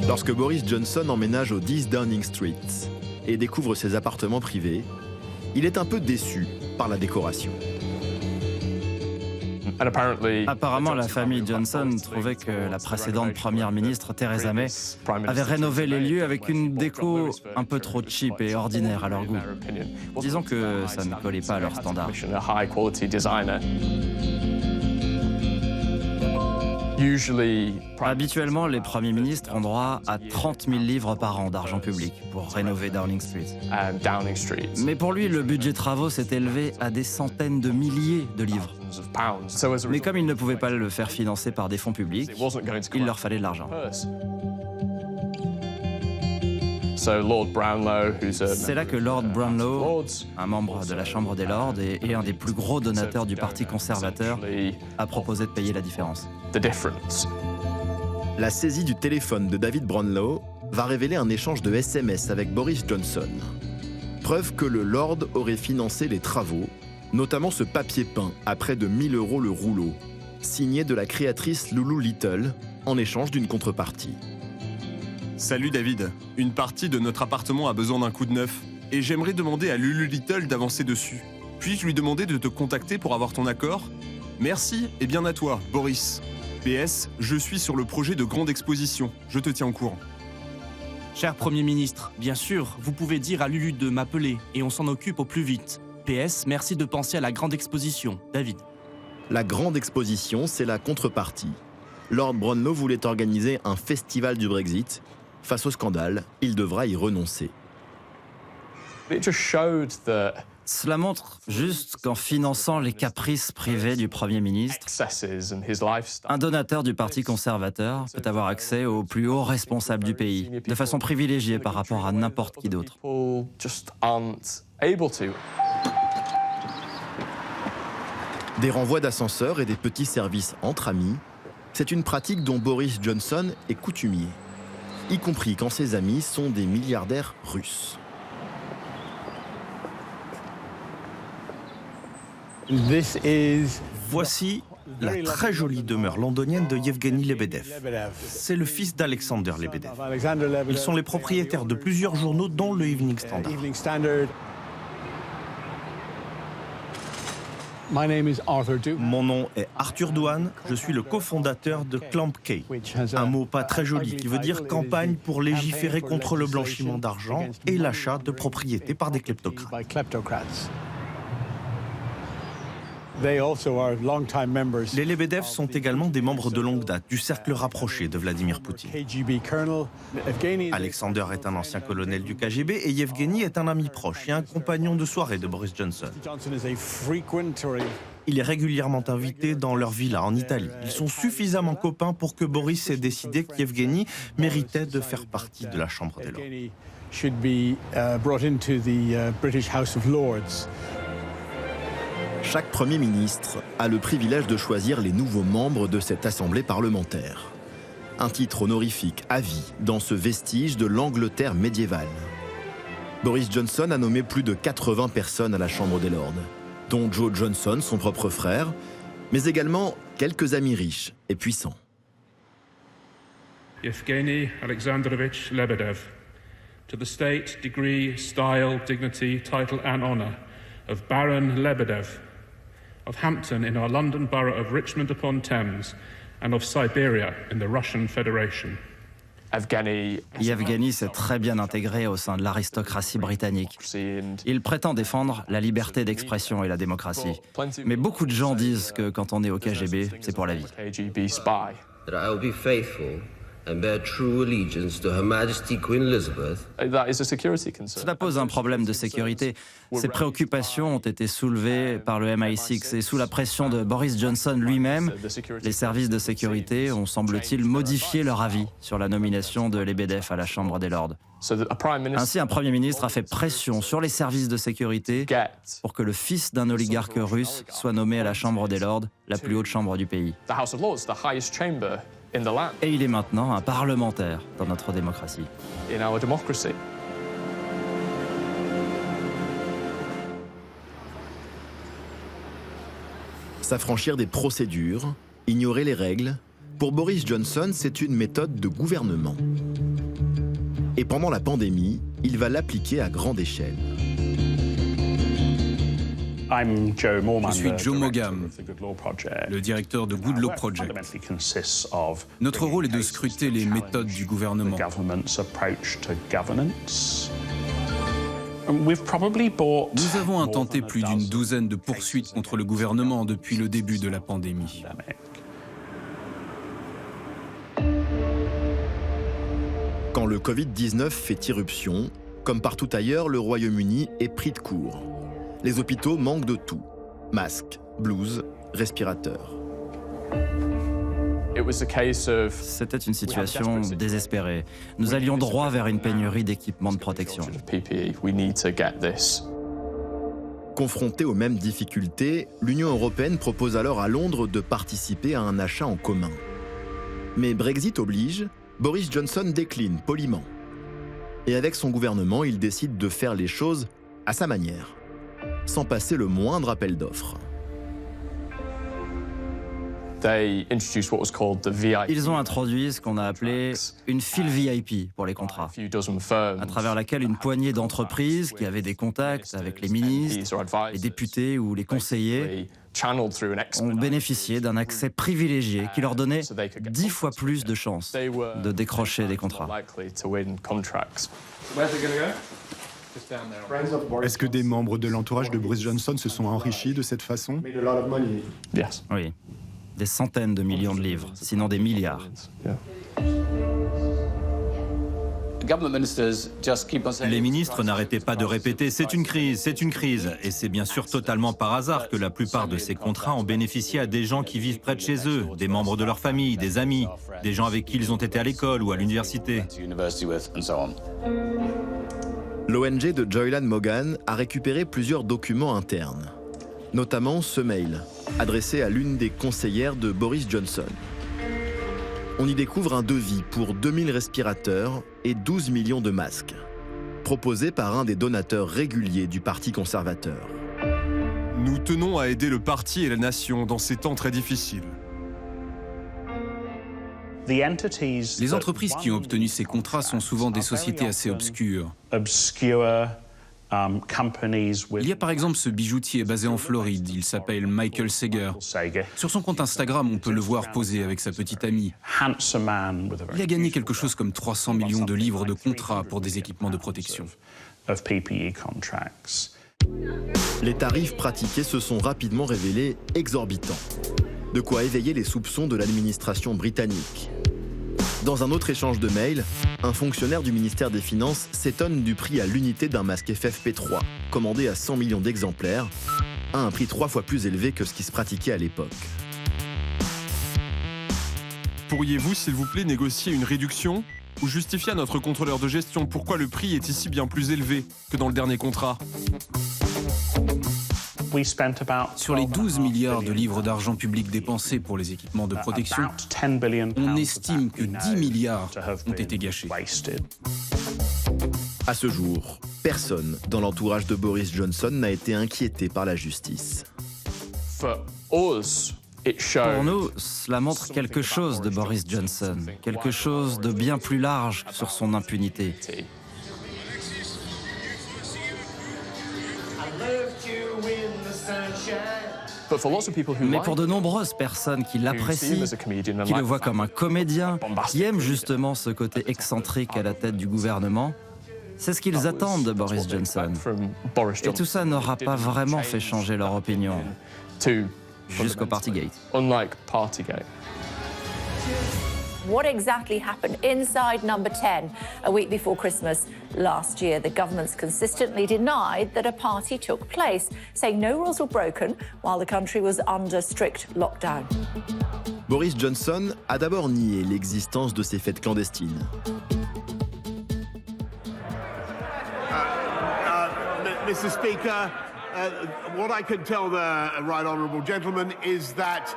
Lorsque Boris Johnson emménage au 10 Downing Street et découvre ses appartements privés, il est un peu déçu par la décoration. Apparemment, la famille Johnson trouvait que la précédente première ministre, Theresa May, avait rénové les lieux avec une déco un peu trop cheap et ordinaire à leur goût. Disons que ça ne collait pas à leurs standards. Habituellement, les premiers ministres ont droit à 30 000 livres par an d'argent public pour rénover Downing Street. Mais pour lui, le budget travaux s'est élevé à des centaines de milliers de livres. Mais comme il ne pouvait pas le faire financer par des fonds publics, il leur fallait de l'argent. C'est là que Lord Brownlow, un membre de la Chambre des Lords et un des plus gros donateurs du Parti conservateur, a proposé de payer la différence. La saisie du téléphone de David Brownlow va révéler un échange de SMS avec Boris Johnson. Preuve que le Lord aurait financé les travaux, notamment ce papier peint à près de 1 000 € le rouleau, signé de la créatrice Lulu Little, en échange d'une contrepartie. Salut David, une partie de notre appartement a besoin d'un coup de neuf et j'aimerais demander à Lulu Little d'avancer dessus. Puis-je lui demander de te contacter pour avoir ton accord? Merci et bien à toi, Boris. PS, je suis sur le projet de grande exposition, je te tiens au courant. Cher Premier ministre, bien sûr, vous pouvez dire à Lulu de m'appeler et on s'en occupe au plus vite. PS, merci de penser à la grande exposition, David. La grande exposition, c'est la contrepartie. Lord Brownlow voulait organiser un festival du Brexit. Face au scandale, il devra y renoncer. Cela montre juste qu'en finançant les caprices privés du Premier ministre, un donateur du Parti conservateur peut avoir accès aux plus hauts responsables du pays, de façon privilégiée par rapport à n'importe qui d'autre. Des renvois d'ascenseurs et des petits services entre amis, c'est une pratique dont Boris Johnson est coutumier, y compris quand ses amis sont des milliardaires russes. Voici la très jolie demeure londonienne de Yevgeny Lebedev. C'est le fils d'Alexander Lebedev. Ils sont les propriétaires de plusieurs journaux, dont le Evening Standard. Mon nom est Arthur Douane, je suis le cofondateur de Clamp Key, un mot pas très joli qui veut dire campagne pour légiférer contre le blanchiment d'argent et l'achat de propriétés par des kleptocrates. Les Lebedev sont également des membres de longue date du cercle rapproché de Vladimir Poutine. Alexander est un ancien colonel du KGB et Yevgeny est un ami proche et un compagnon de soirée de Boris Johnson. Il est régulièrement invité dans leur villa en Italie. Ils sont suffisamment copains pour que Boris ait décidé qu'Yevgeny méritait de faire partie de la Chambre des Lords. Chaque Premier ministre a le privilège de choisir les nouveaux membres de cette assemblée parlementaire. Un titre honorifique à vie dans ce vestige de l'Angleterre médiévale. Boris Johnson a nommé plus de 80 personnes à la Chambre des Lords, dont Joe Johnson, son propre frère, mais également quelques amis riches et puissants. Yevgeny Alexandrovich Lebedev, to the state, degree, style, dignity, title and honor of Baron Lebedev, of Hampton in our London borough of Richmond-upon-Thames, and of Siberia in the Russian Federation. Yevgeny s'est très bien intégré au sein de l'aristocratie britannique. Il prétend défendre la liberté d'expression et la démocratie. Mais beaucoup de gens disent que quand on est au KGB, c'est pour la vie. And bear true allegiance to Her Majesty Queen Elizabeth. Cela pose un problème de sécurité. Ces préoccupations ont été soulevées par le MI6 et sous la pression de Boris Johnson lui-même, les services de sécurité ont, semble-t-il, modifié leur avis sur la nomination de Lebedev à la Chambre des Lords. Ainsi, un Premier ministre a fait pression sur les services de sécurité pour que le fils d'un oligarque russe soit nommé à la Chambre des Lords, la plus haute chambre du pays. Et il est maintenant un parlementaire dans notre démocratie. S'affranchir des procédures, ignorer les règles, pour Boris Johnson, c'est une méthode de gouvernement. Et pendant la pandémie, il va l'appliquer à grande échelle. Je suis Joe Mogam, le directeur de Good Law Project. Notre rôle est de scruter les méthodes du gouvernement. Nous avons intenté plus d'une douzaine de poursuites contre le gouvernement depuis le début de la pandémie. Quand le Covid-19 fait irruption, comme partout ailleurs, le Royaume-Uni est pris de court. Les hôpitaux manquent de tout. Masques, blouses, respirateurs. C'était une situation désespérée. Nous allions droit vers une pénurie d'équipements de protection. Confrontée aux mêmes difficultés, l'Union européenne propose alors à Londres de participer à un achat en commun. Mais Brexit oblige, Boris Johnson décline poliment. Et avec son gouvernement, il décide de faire les choses à sa manière, sans passer le moindre appel d'offres. Ils ont introduit ce qu'on a appelé une file VIP pour les contrats, à travers laquelle une poignée d'entreprises qui avaient des contacts avec les ministres, les députés ou les conseillers ont bénéficié d'un accès privilégié qui leur donnait 10 fois plus de chances de décrocher des contrats. Est-ce que des membres de l'entourage de Boris Johnson se sont enrichis de cette façon? Oui. Des centaines de millions de livres, sinon des milliards. Les ministres n'arrêtaient pas de répéter « c'est une crise, c'est une crise ». Et c'est bien sûr totalement par hasard que la plupart de ces contrats ont bénéficié à des gens qui vivent près de chez eux, des membres de leur famille, des amis, des gens avec qui ils ont été à l'école ou à l'université. L'ONG de Joylan Mogan a récupéré plusieurs documents internes, notamment ce mail, adressé à l'une des conseillères de Boris Johnson. On y découvre un devis pour 2000 respirateurs et 12 millions de masques, proposé par un des donateurs réguliers du Parti conservateur. Nous tenons à aider le parti et la nation dans ces temps très difficiles. Les entreprises qui ont obtenu ces contrats sont souvent des sociétés assez obscures. Il y a par exemple ce bijoutier basé en Floride, il s'appelle Michael Sager. Sur son compte Instagram, on peut le voir poser avec sa petite amie. Il a gagné quelque chose comme 300 millions de livres de contrats pour des équipements de protection. Les tarifs pratiqués se sont rapidement révélés exorbitants. De quoi éveiller les soupçons de l'administration britannique. Dans un autre échange de mails, un fonctionnaire du ministère des Finances s'étonne du prix à l'unité d'un masque FFP3, commandé à 100 millions d'exemplaires, à un prix 3 fois plus élevé que ce qui se pratiquait à l'époque. Pourriez-vous, s'il vous plaît, négocier une réduction ou justifier à notre contrôleur de gestion pourquoi le prix est ici bien plus élevé que dans le dernier contrat? Sur les 12 milliards de livres d'argent public dépensés pour les équipements de protection, on estime que 10 milliards ont été gâchés. À ce jour, personne dans l'entourage de Boris Johnson n'a été inquiété par la justice. Pour nous, cela montre quelque chose de Boris Johnson, quelque chose de bien plus large sur son impunité. Mais pour de nombreuses personnes qui l'apprécient, qui le voient comme un comédien, qui aiment justement ce côté excentrique à la tête du gouvernement, c'est ce qu'ils attendent de Boris Johnson. Et tout ça n'aura pas vraiment fait changer leur opinion, jusqu'au Partygate. What exactly happened inside Number 10 a week before Christmas last year? The government's consistently denied that a party took place, saying no rules were broken while the country was under strict lockdown. Boris Johnson a d'abord nié l'existence de ces fêtes clandestines. Mr. Speaker, what I can tell the right honourable gentleman is that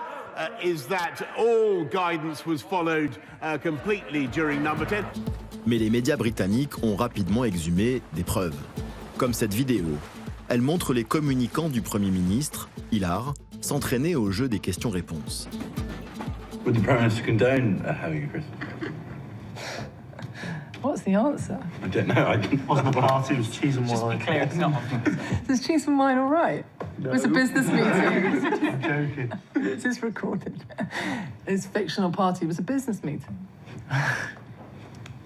all guidance was followed completely during Number 10. Mais les médias britanniques ont rapidement exhumé des preuves. Comme cette vidéo. Elle montre les communicants du Premier ministre, Hilar, s'entraîner au jeu des questions-réponses. Would the Prime Minister condone having a Christmas? What's the answer? I don't know. It wasn't a party, it was cheese and wine. Just be clear, it's not. Is cheese and wine all right? No. It was a business meeting. I'm joking. This is recorded. It's a fictional party. It was a business meeting.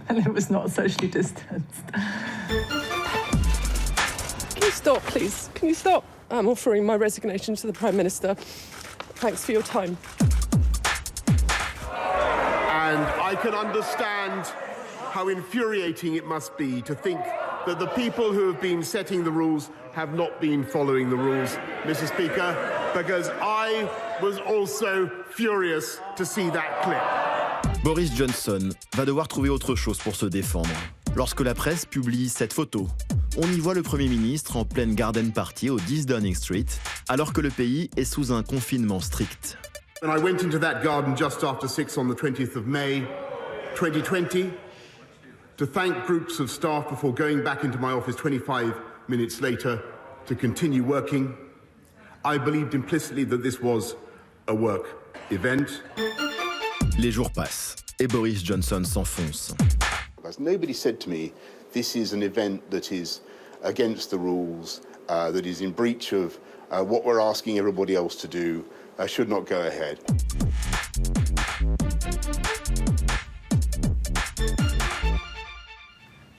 And it was not socially distanced. Can you stop, please? Can you stop? I'm offering my resignation to the Prime Minister. Thanks for your time. And I can understand how infuriating it must be to think that the people who have been setting the rules have not been following the rules, Mr. Speaker, because I was also furious to see that clip. Boris Johnson va devoir trouver autre chose pour se défendre. Lorsque la presse publie cette photo, on y voit le Premier ministre en pleine garden party au 10 Downing Street, alors que le pays est sous un confinement strict. And I went into that garden just after 6 on the 20th of May, 2020, to thank groups of staff before going back into my office 25 minutes later to continue working. I believed implicitly that this was a work event. Les jours passent et Boris Johnson s'enfonce. Nobody said to me, this is an event that is against the rules, that is in breach of what we're asking everybody else to do, should not go ahead.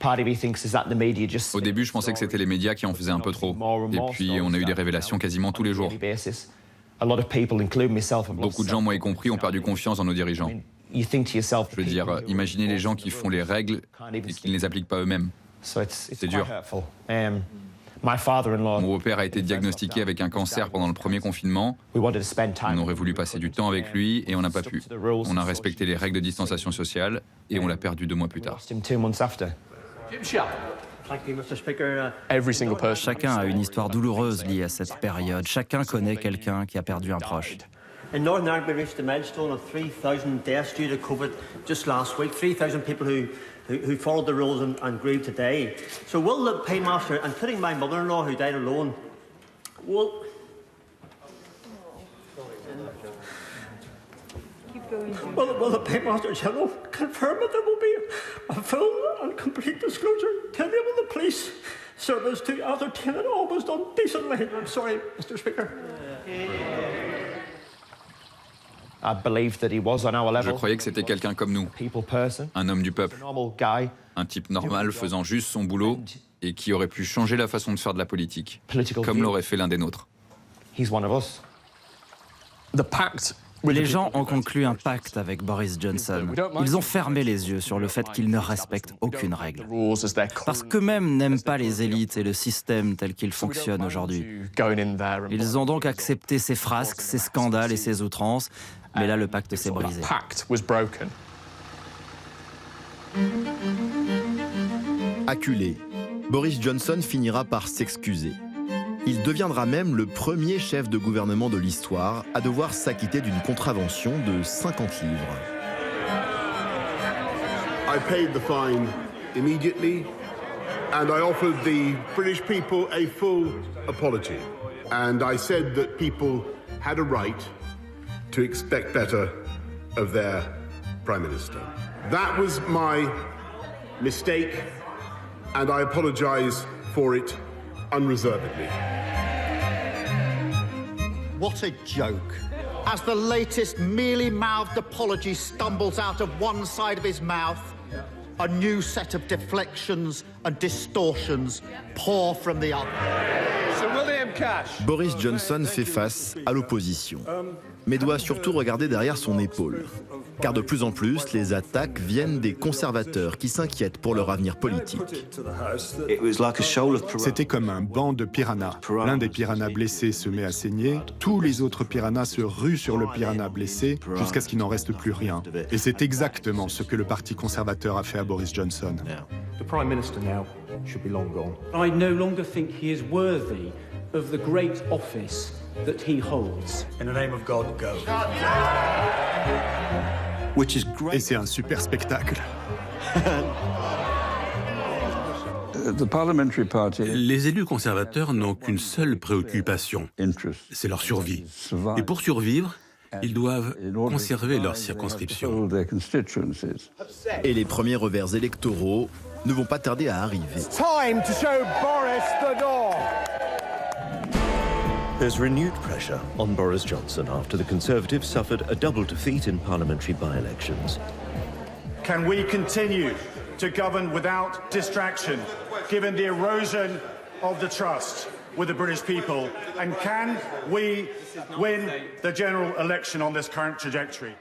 Au début, je pensais que c'était les médias qui en faisaient un peu trop. Et puis, on a eu des révélations quasiment tous les jours. Beaucoup de gens, moi y compris, ont perdu confiance dans nos dirigeants. Je veux dire, imaginez les gens qui font les règles et qui ne les appliquent pas eux-mêmes. C'est dur. Mon beau-père a été diagnostiqué avec un cancer pendant le premier confinement. On aurait voulu passer du temps avec lui et on n'a pas pu. On a respecté les règles de distanciation sociale et on l'a perdu 2 mois plus tard. Chacun a une histoire douloureuse liée à cette période. Chacun connaît quelqu'un qui a perdu un proche. In Northern Ireland, we reached a milestone of 3,000 deaths due to COVID just last week. 3,000 people who followed the rules and grieved today. So will the paymaster, including my mother-in-law who died alone, will the Paymaster General confirm that there will be a full and complete disclosure to enable the police service to ascertain it all was done decently? I'm sorry, Mr. Speaker. Je croyais que c'était quelqu'un comme nous, un homme du peuple, un type normal faisant juste son boulot et qui aurait pu changer la façon de faire de la politique, comme l'aurait fait l'un des nôtres. Les gens ont conclu un pacte avec Boris Johnson. Ils ont fermé les yeux sur le fait qu'il ne respecte aucune règle. Parce qu'eux-mêmes n'aiment pas les élites et le système tel qu'il fonctionne aujourd'hui. Ils ont donc accepté ces frasques, ces scandales et ces outrances, mais là le pacte s'est brisé. Acculé, Boris Johnson finira par s'excuser. Il deviendra même le premier chef de gouvernement de l'histoire à devoir s'acquitter d'une contravention de 50 livres. I paid the fine immediately and I offered the British people a full apology. And I said that people had a right to expect better of their Prime Minister. That was my mistake and I apologize for it unreservedly. What a joke. As the latest mealy-mouthed apology stumbles out of one side of his mouth, a new set of deflections and distortions pour from the other. Boris Johnson fait face à l'opposition, mais doit surtout regarder derrière son épaule. Car de plus en plus, les attaques viennent des conservateurs qui s'inquiètent pour leur avenir politique. C'était comme un banc de piranhas. L'un des piranhas blessés se met à saigner, tous les autres piranhas se ruent sur le piranha blessé jusqu'à ce qu'il n'en reste plus rien. Et c'est exactement ce que le Parti conservateur a fait à Boris Johnson. The Prime Minister now should be long gone. I no longer think he is worthy of the great office that he holds. In the name of God, go. Et c'est un super spectacle. Les élus conservateurs n'ont qu'une seule préoccupation, c'est leur survie. Et pour survivre, ils doivent conserver leur circonscription. Et les premiers revers électoraux ne vont pas tarder à arriver. There's renewed pressure on Boris Johnson after the Conservatives suffered a double defeat in parliamentary by-elections. Can we continue to govern without distraction, given the erosion of the trust with the British people? And can we win the general election on this current trajectory?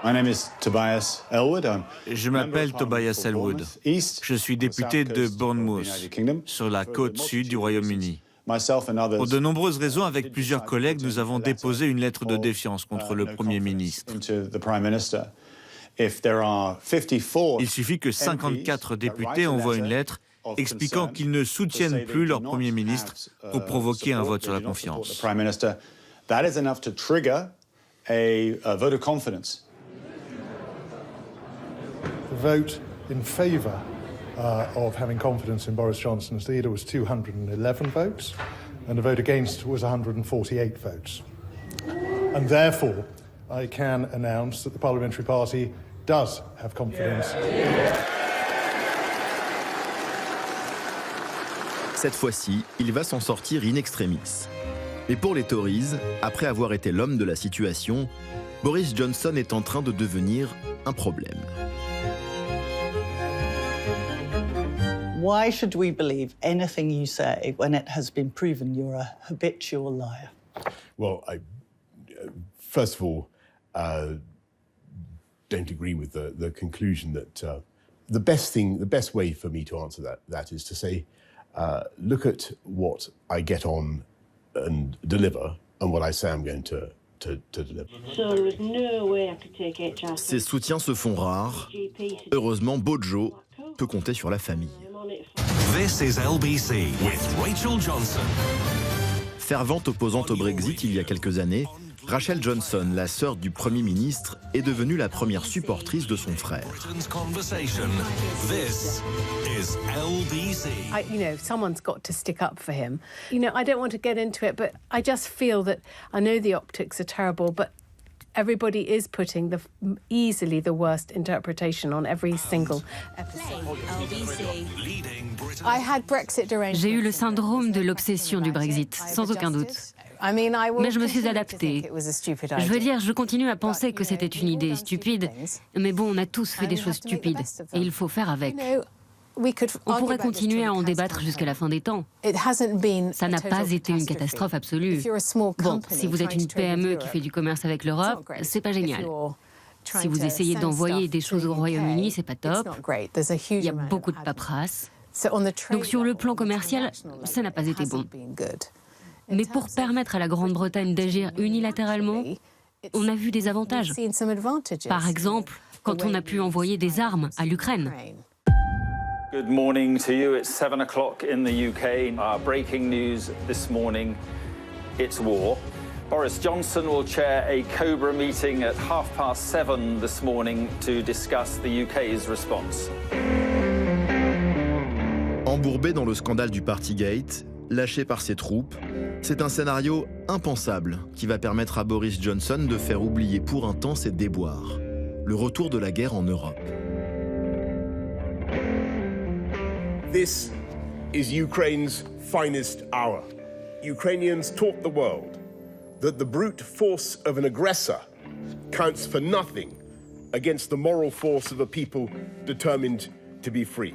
My name is Tobias Elwood. Je m'appelle Tobias Elwood. Je suis député de Bournemouth, sur la côte sud du Royaume-Uni. Pour de nombreuses raisons, avec plusieurs collègues, nous avons déposé une lettre de défiance contre le Premier ministre. Il suffit que 54 députés envoient une lettre expliquant qu'ils ne soutiennent plus leur Premier ministre pour provoquer un vote sur la confiance. Vote in favour of having confidence in Boris Johnson as leader was 211 votes, and the vote against was 148 votes. And therefore, I can announce that the Parliamentary Party does have confidence. Cette fois-ci, il va s'en sortir in extremis. Mais pour les Tories, après avoir été l'homme de la situation, Boris Johnson est en train de devenir un problème. Why should we believe anything you say when it has been proven you're a habitual liar? Well, first of all, don't agree with the conclusion that the best way for me to answer that is to say, look at what I get on and deliver, and what I say I'm going to deliver. So there was no way I could take HR. Ses soutiens se font rares. Heureusement, Bojo peut compter sur la famille. This is LBC with Rachel Johnson. Fervente opposante au Brexit il y a quelques années, Rachel Johnson, la sœur du Premier ministre, est devenue la première supportrice de son frère. This is LBC. Someone's got to stick up for him. I don't want to get into it, but I just feel that I know the optics are terrible, but everybody is putting easily the worst interpretation on every single episode. J'ai eu le syndrome de l'obsession du Brexit, sans aucun doute. Mais je me suis adaptée. Je veux dire, je continue à penser que c'était une idée stupide, mais bon, on a tous fait des choses stupides, et il faut faire avec. On pourrait continuer à en débattre jusqu'à la fin des temps. Ça n'a pas été une catastrophe absolue. Bon, si vous êtes une PME qui fait du commerce avec l'Europe, c'est pas génial. Si vous essayez d'envoyer des choses au Royaume-Uni, c'est pas top. Il y a beaucoup de paperasse. Donc sur le plan commercial, ça n'a pas été bon. Mais pour permettre à la Grande-Bretagne d'agir unilatéralement, on a vu des avantages. Par exemple, quand on a pu envoyer des armes à l'Ukraine. Good morning to you. It's 7 o'clock in the UK. Our breaking news this morning, it's war. Boris Johnson will chair a Cobra meeting at 7:30 this morning to discuss the UK's response. Embourbé dans le scandale du Partygate, lâché par ses troupes, c'est un scénario impensable qui va permettre à Boris Johnson de faire oublier pour un temps ses déboires. Le retour de la guerre en Europe. This is Ukraine's finest hour. Ukrainians taught the world that the brute force of an aggressor counts for nothing against the moral force of a people determined to be free.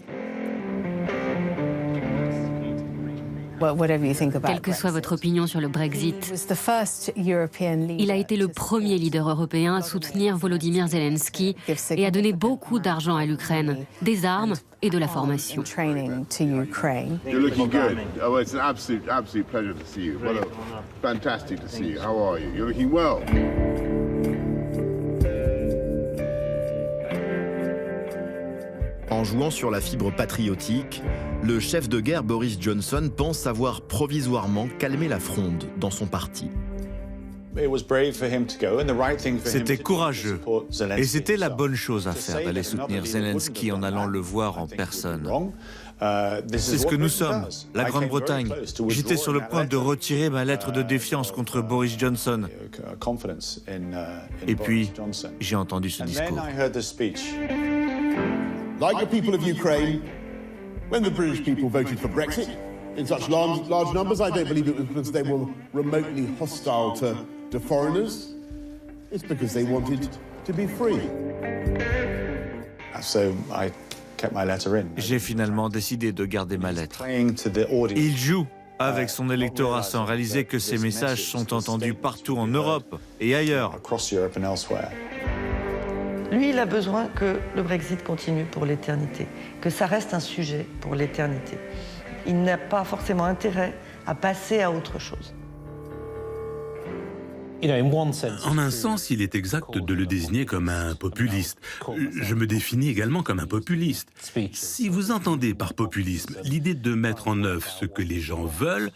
Quelle que soit votre opinion sur le Brexit, il a été le premier leader européen à soutenir Volodymyr Zelensky et à donner beaucoup d'argent à l'Ukraine, des armes et de la formation. You're looking good. Oh, it's an absolute pleasure to see you. Well, fantastic to see you. How are you? You're looking well. En jouant sur la fibre patriotique, le chef de guerre Boris Johnson pense avoir provisoirement calmé la fronde dans son parti. C'était courageux et c'était la bonne chose à faire d'aller soutenir Zelensky en allant le voir en personne. C'est ce que nous sommes, la Grande-Bretagne. J'étais sur le point de retirer ma lettre de défiance contre Boris Johnson. Et puis, j'ai entendu ce discours. Like the people of Ukraine, when the British people voted for Brexit in such large numbers, I don't believe it was because they were remotely hostile to foreigners. It's because they wanted to be free. So I kept my letter in. J'ai finalement décidé de garder ma lettre. Il joue avec son électorat sans réaliser que ses messages sont entendus partout en Europe et ailleurs. Lui, il a besoin que le Brexit continue pour l'éternité, que ça reste un sujet pour l'éternité. Il n'a pas forcément intérêt à passer à autre chose. En un sens, il est exact de le désigner comme un populiste. Je me définis également comme un populiste. Si vous entendez par populisme l'idée de mettre en œuvre ce que les gens veulent,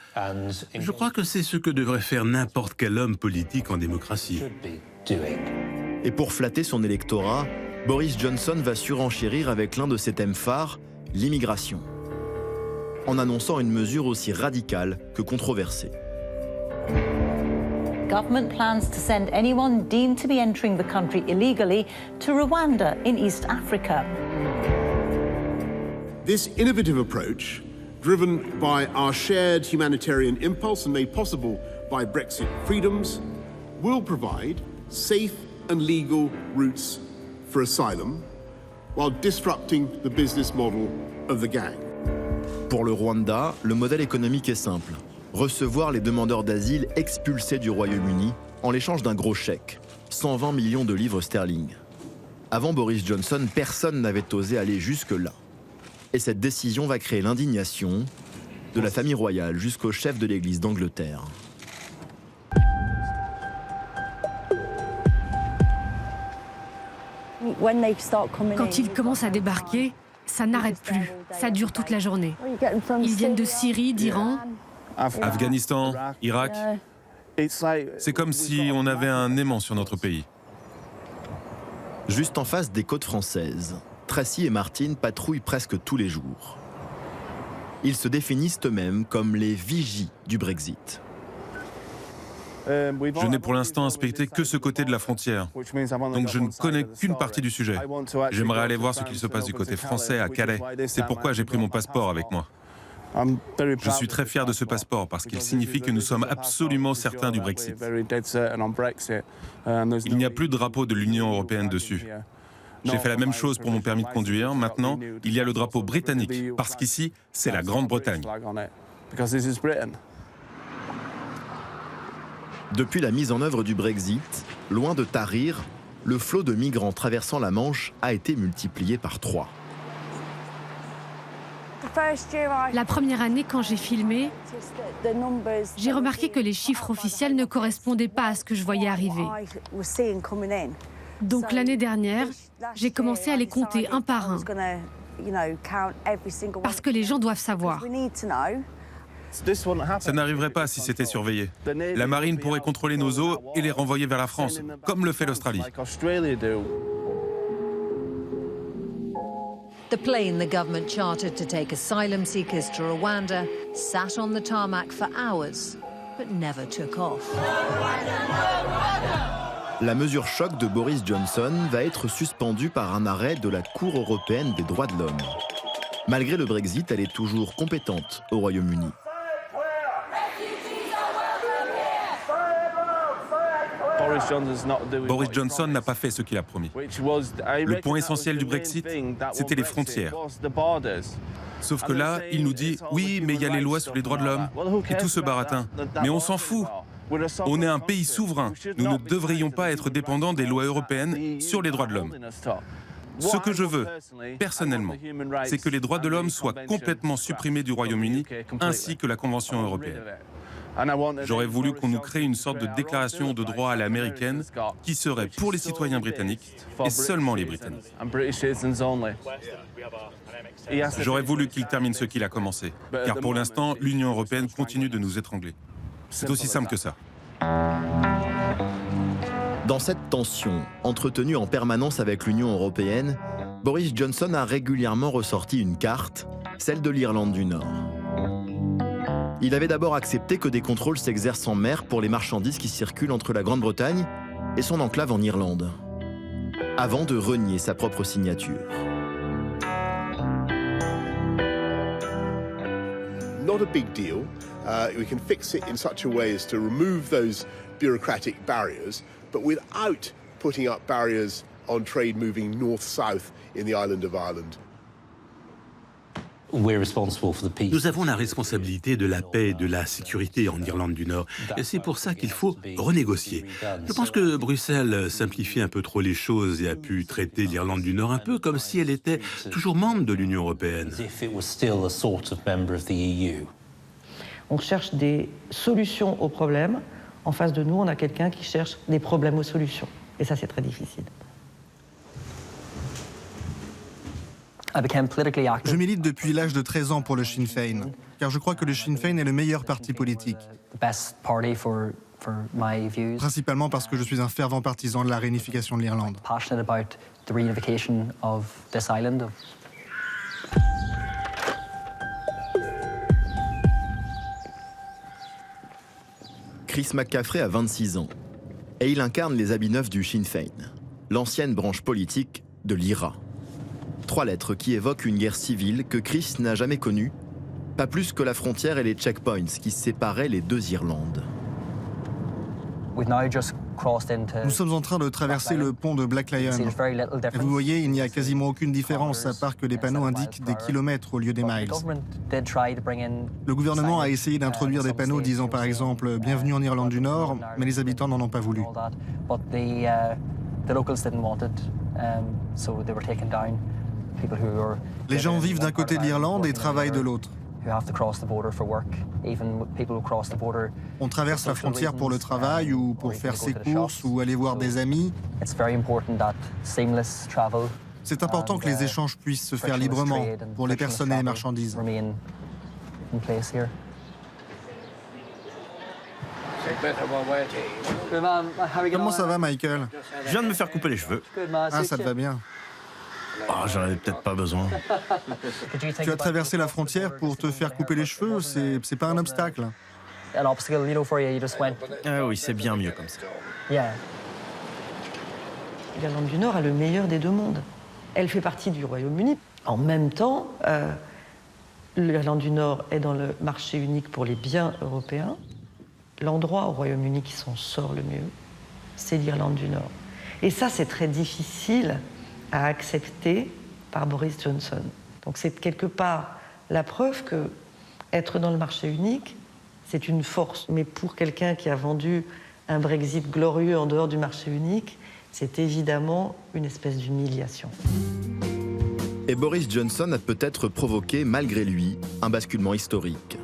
je crois que c'est ce que devrait faire n'importe quel homme politique en démocratie. Et pour flatter son électorat, Boris Johnson va surenchérir avec l'un de ses thèmes phares, l'immigration, en annonçant une mesure aussi radicale que controversée. Government plans to send anyone deemed to be entering the country illegally to Rwanda in East Africa. This innovative approach, driven by our shared humanitarian impulse and made possible by Brexit freedoms, will provide safe and legal routes for asylum while disrupting the business model of the gang. Pour le Rwanda, le modèle économique est simple. Recevoir les demandeurs d'asile expulsés du Royaume-Uni en l'échange d'un gros chèque, 120 millions de livres sterling. Avant Boris Johnson, personne n'avait osé aller jusque-là. Et cette décision va créer l'indignation de la famille royale jusqu'au chef de l'Église d'Angleterre. Quand ils commencent à débarquer, ça n'arrête plus. Ça dure toute la journée. Ils viennent de Syrie, d'Iran. Afghanistan, Irak. C'est comme si on avait un aimant sur notre pays. Juste en face des côtes françaises, Tracy et Martin patrouillent presque tous les jours. Ils se définissent eux-mêmes comme les vigies du Brexit. Je n'ai pour l'instant inspecté que ce côté de la frontière, donc je ne connais qu'une partie du sujet. J'aimerais aller voir ce qu'il se passe du côté français à Calais. C'est pourquoi j'ai pris mon passeport avec moi. Je suis très fier de ce passeport parce qu'il signifie que nous sommes absolument certains du Brexit. Il n'y a plus de drapeau de l'Union européenne dessus. J'ai fait la même chose pour mon permis de conduire. Maintenant, il y a le drapeau britannique parce qu'ici, c'est la Grande-Bretagne. Depuis la mise en œuvre du Brexit, loin de tarir, le flot de migrants traversant la Manche a été multiplié par 3. La première année, quand j'ai filmé, j'ai remarqué que les chiffres officiels ne correspondaient pas à ce que je voyais arriver. Donc l'année dernière, j'ai commencé à les compter un par un. Parce que les gens doivent savoir. Ça n'arriverait pas si c'était surveillé. La marine pourrait contrôler nos eaux et les renvoyer vers la France, comme le fait l'Australie. The plane the government chartered to take asylum seekers to Rwanda sat on the tarmac for hours, but never took off. La mesure choc de Boris Johnson va être suspendue par un arrêt de la Cour européenne des droits de l'homme. Malgré le Brexit, elle est toujours compétente au Royaume-Uni. Boris Johnson n'a pas fait ce qu'il a promis. Le point essentiel du Brexit, c'était les frontières. Sauf que là, il nous dit « Oui, mais il y a les lois sur les droits de l'homme et tout ce baratin. » Mais on s'en fout. On est un pays souverain. Nous ne devrions pas être dépendants des lois européennes sur les droits de l'homme. Ce que je veux, personnellement, c'est que les droits de l'homme soient complètement supprimés du Royaume-Uni, ainsi que la Convention européenne. J'aurais voulu qu'on nous crée une sorte de déclaration de droit à l'américaine qui serait pour les citoyens britanniques et seulement les Britanniques. J'aurais voulu qu'il termine ce qu'il a commencé, car pour l'instant, l'Union européenne continue de nous étrangler. C'est aussi simple que ça. Dans cette tension, entretenue en permanence avec l'Union européenne, Boris Johnson a régulièrement ressorti une carte, celle de l'Irlande du Nord. Il avait d'abord accepté que des contrôles s'exercent en mer pour les marchandises qui circulent entre la Grande-Bretagne et son enclave en Irlande, avant de renier sa propre signature. Not a big deal. We can fix it in such a way as to remove those bureaucratic barriers, but without putting up barriers on trade moving north-south in the island of Ireland. Nous avons la responsabilité de la paix et de la sécurité en Irlande du Nord. Et c'est pour ça qu'il faut renégocier. Je pense que Bruxelles simplifie un peu trop les choses et a pu traiter l'Irlande du Nord un peu comme si elle était toujours membre de l'Union européenne. On cherche des solutions aux problèmes. En face de nous, on a quelqu'un qui cherche des problèmes aux solutions. Et ça, c'est très difficile. Je milite depuis l'âge de 13 ans pour le Sinn Féin, car je crois que le Sinn Féin est le meilleur parti politique. Principalement parce que je suis un fervent partisan de la réunification de l'Irlande. Chris McCaffrey a 26 ans et il incarne les habits neufs du Sinn Féin, l'ancienne branche politique de l'IRA. 3 lettres qui évoquent une guerre civile que Chris n'a jamais connue, pas plus que la frontière et les checkpoints qui séparaient les deux Irlandes. Nous sommes en train de traverser le pont de Black Lion. Et vous voyez, il n'y a quasiment aucune différence, à part que les panneaux indiquent des kilomètres au lieu des miles. Le gouvernement a essayé d'introduire des panneaux disant par exemple « Bienvenue en Irlande du Nord », mais les habitants n'en ont pas voulu. Les gens vivent d'un côté de l'Irlande et travaillent de l'autre. On traverse la frontière pour le travail ou pour faire ses courses ou aller voir des amis. C'est important que les échanges puissent se faire librement pour les personnes et les marchandises. Comment ça va, Michael? Je viens de me faire couper les cheveux. Ah, ça te va bien. Oh, j'en avais peut-être pas besoin. Tu as traversé la frontière pour te faire couper les cheveux, c'est pas un obstacle. Ah oui, c'est bien mieux comme ça. L'Irlande du Nord a le meilleur des deux mondes. Elle fait partie du Royaume-Uni. En même temps, l'Irlande du Nord est dans le marché unique pour les biens européens, l'endroit au Royaume-Uni qui s'en sort le mieux, c'est l'Irlande du Nord. Et ça, c'est très difficile à accepter par Boris Johnson. Donc c'est quelque part la preuve que être dans le marché unique, c'est une force. Mais pour quelqu'un qui a vendu un Brexit glorieux en dehors du marché unique, c'est évidemment une espèce d'humiliation. Et Boris Johnson a peut-être provoqué, malgré lui, un basculement historique.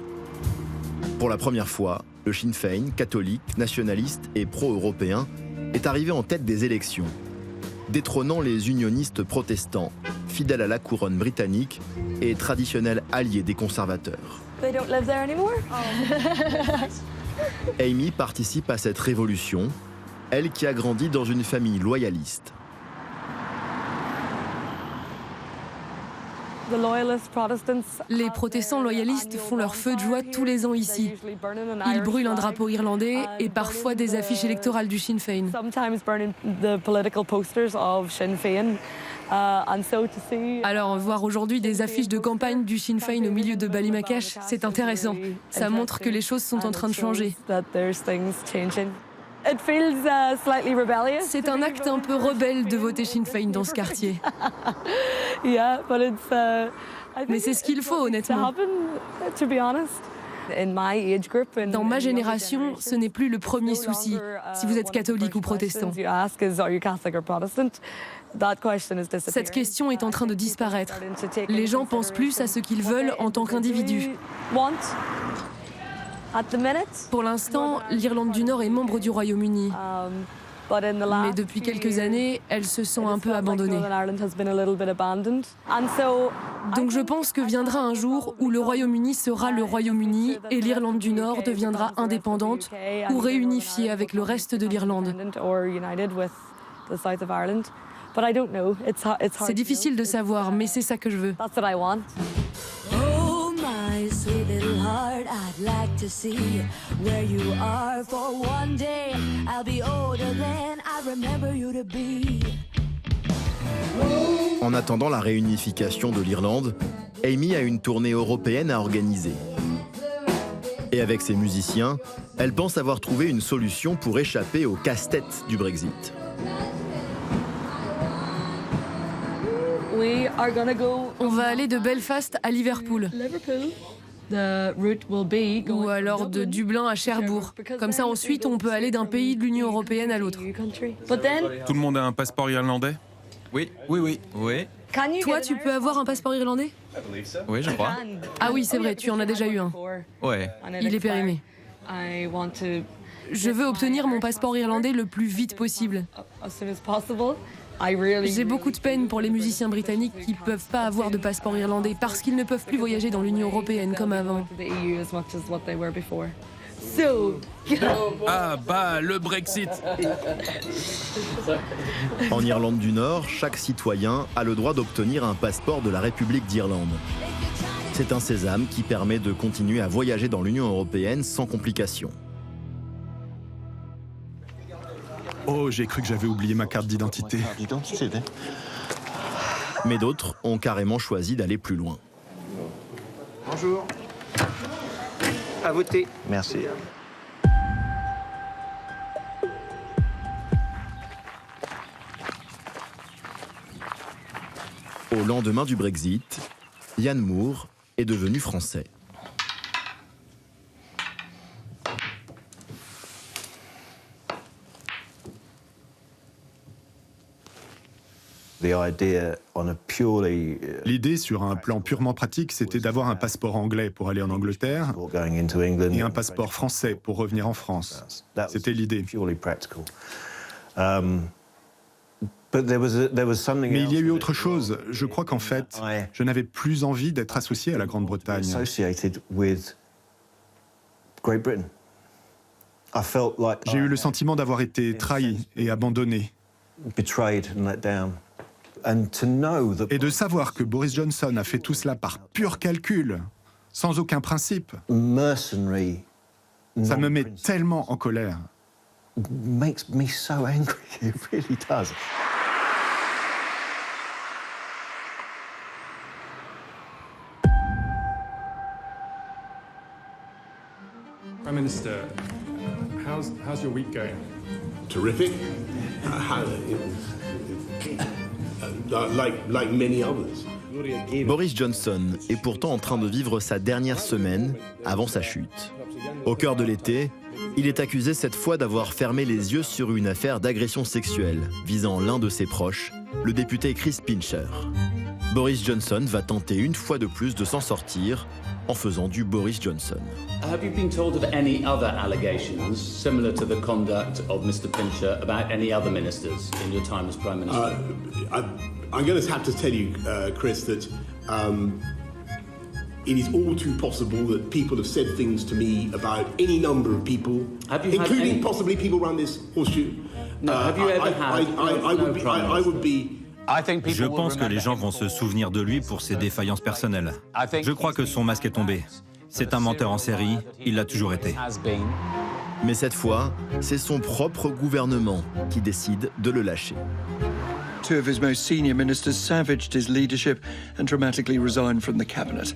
Pour la première fois, le Sinn Féin, catholique, nationaliste et pro-européen, est arrivé en tête des élections, détrônant les unionistes protestants, fidèles à la couronne britannique et traditionnels alliés des conservateurs. Amy participe à cette révolution, elle qui a grandi dans une famille loyaliste. Les protestants loyalistes font leur feu de joie tous les ans ici. Ils brûlent un drapeau irlandais et parfois des affiches électorales du Sinn Féin. Alors, voir aujourd'hui des affiches de campagne du Sinn Féin au milieu de Ballymacash, c'est intéressant. Ça montre que les choses sont en train de changer. C'est un acte un peu rebelle de voter Sinn Féin dans ce quartier. Mais c'est ce qu'il faut, honnêtement. Dans ma génération, ce n'est plus le premier souci, si vous êtes catholique ou protestant. Cette question est en train de disparaître. Les gens pensent plus à ce qu'ils veulent en tant qu'individus. Pour l'instant, l'Irlande du Nord est membre du Royaume-Uni. Mais depuis quelques années, elle se sent un peu abandonnée. Donc je pense que viendra un jour où le Royaume-Uni sera le Royaume-Uni et l'Irlande du Nord deviendra indépendante ou réunifiée avec le reste de l'Irlande. C'est difficile de savoir, mais c'est ça que je veux. Sweet little heart, I'd like to see where you are for one day. I'll be older than I remember you to be. En attendant la réunification de l'Irlande, Amy a une tournée européenne à organiser. Et avec ses musiciens, elle pense avoir trouvé une solution pour échapper au casse-tête du Brexit. On va aller de Belfast à Liverpool. Ou alors de Dublin à Cherbourg. Comme ça, ensuite, on peut aller d'un pays de l'Union européenne à l'autre. Tout le monde a un passeport irlandais? Oui. Toi, tu peux avoir un passeport irlandais? Oui, je crois. Ah oui, c'est vrai, tu en as déjà eu un. Ouais. Il est périmé. Je veux obtenir mon passeport irlandais le plus vite possible. J'ai beaucoup de peine pour les musiciens britanniques qui ne peuvent pas avoir de passeport irlandais parce qu'ils ne peuvent plus voyager dans l'Union européenne comme avant. Ah bah, le Brexit! En Irlande du Nord, chaque citoyen a le droit d'obtenir un passeport de la République d'Irlande. C'est un sésame qui permet de continuer à voyager dans l'Union européenne sans complications. Oh, j'ai cru que j'avais oublié ma carte d'identité. Mais d'autres ont carrément choisi d'aller plus loin. Bonjour. À voter. Merci. Au lendemain du Brexit, Ian Moore est devenu français. L'idée, sur un plan purement pratique, c'était d'avoir un passeport anglais pour aller en Angleterre et un passeport français pour revenir en France. C'était l'idée. Mais il y a eu autre chose. Je crois qu'en fait, je n'avais plus envie d'être associé à la Grande-Bretagne. J'ai eu le sentiment d'avoir été trahi et abandonné. Et de savoir que Boris Johnson a fait tout cela par pur calcul, sans aucun principe, ça me met tellement en colère. Prime Minister, how's your week going? Terrific. Like many others. Boris Johnson est pourtant en train de vivre sa dernière semaine avant sa chute. Au cœur de l'été, il est accusé cette fois d'avoir fermé les yeux sur une affaire d'agression sexuelle visant l'un de ses proches, le député Chris Pincher. Boris Johnson va tenter une fois de plus de s'en sortir en faisant du Boris Johnson. Have you been told of any other allegations similar to the conduct of Mr. Pincher about any other ministers in your time as Prime Minister? I'm going to have to tell you, Chris, that it is all too possible that people have said things to me about any number of people, including possibly people around this horseshoe. No, have you ever had? I would be. Je pense que les gens vont se souvenir de lui pour ses défaillances personnelles. Je crois que son masque est tombé. C'est un menteur en série, il l'a toujours été. Mais cette fois, c'est son propre gouvernement qui décide de le lâcher. Two of his most senior ministers savaged his leadership and dramatically resigned from the cabinet.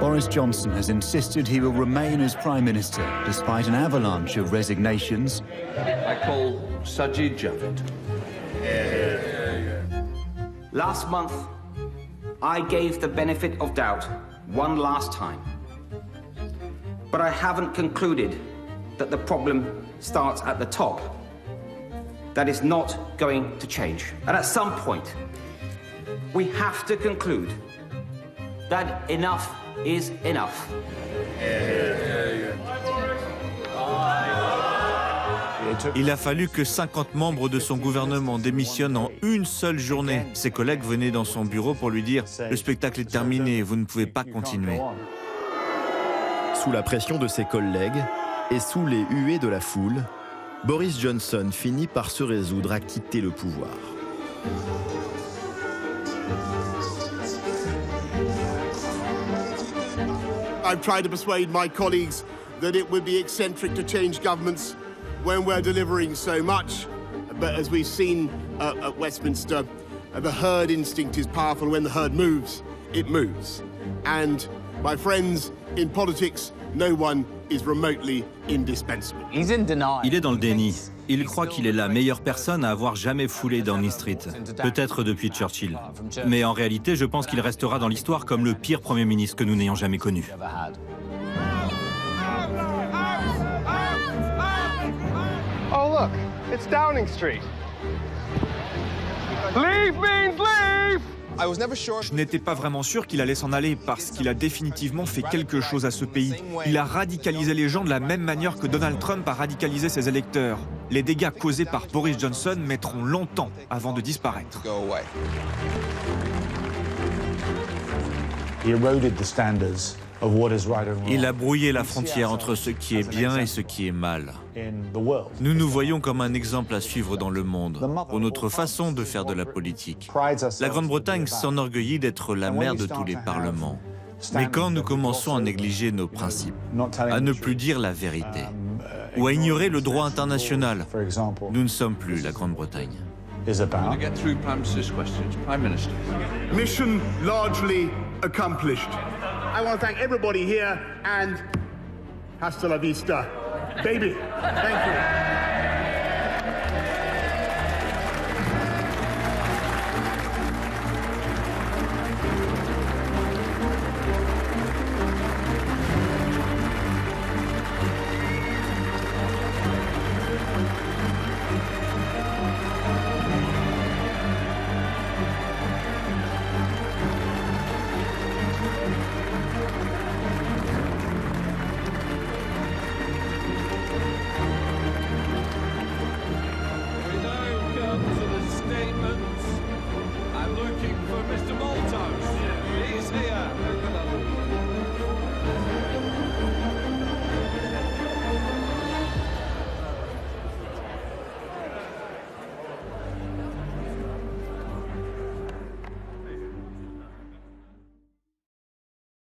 Boris Johnson has insisted he will remain as Prime Minister despite an avalanche of resignations. I call Sajid Javid. Last month, I gave the benefit of doubt one last time. But I haven't concluded that the problem starts at the top. That is not going to change. And at some point, we have to conclude that enough is enough. Il a fallu que 50 membres de son gouvernement démissionnent en une seule journée. Ses collègues venaient dans son bureau pour lui dire « Le spectacle est terminé, vous ne pouvez pas continuer ». Sous la pression de ses collègues et sous les huées de la foule, Boris Johnson finit par se résoudre à quitter le pouvoir. I've tried to persuade my colleagues that it would be eccentric to change governments when we're delivering so much. But as we've seen at Westminster, the herd instinct is powerful. When the herd moves, it moves. And my friends, in politics, no one is remotely indispensable. Il est dans le déni. Il croit qu'il est la meilleure personne à avoir jamais foulé Downing Street, peut-être depuis Churchill. Mais en réalité, je pense qu'il restera dans l'histoire comme le pire Premier ministre que nous n'ayons jamais connu. Oh look, it's Downing Street. Leave means leave! Je n'étais pas vraiment sûr qu'il allait s'en aller parce qu'il a définitivement fait quelque chose à ce pays. Il a radicalisé les gens de la même manière que Donald Trump a radicalisé ses électeurs. Les dégâts causés par Boris Johnson mettront longtemps avant de disparaître. Il a brouillé la frontière entre ce qui est bien et ce qui est mal. Nous nous voyons comme un exemple à suivre dans le monde, pour notre façon de faire de la politique. La Grande-Bretagne s'enorgueillit d'être la mère de tous les parlements. Mais quand nous commençons à négliger nos principes, à ne plus dire la vérité, ou à ignorer le droit international, nous ne sommes plus la Grande-Bretagne. Mission largely accomplished. I want to thank everybody here and hasta la vista, baby. Thank you.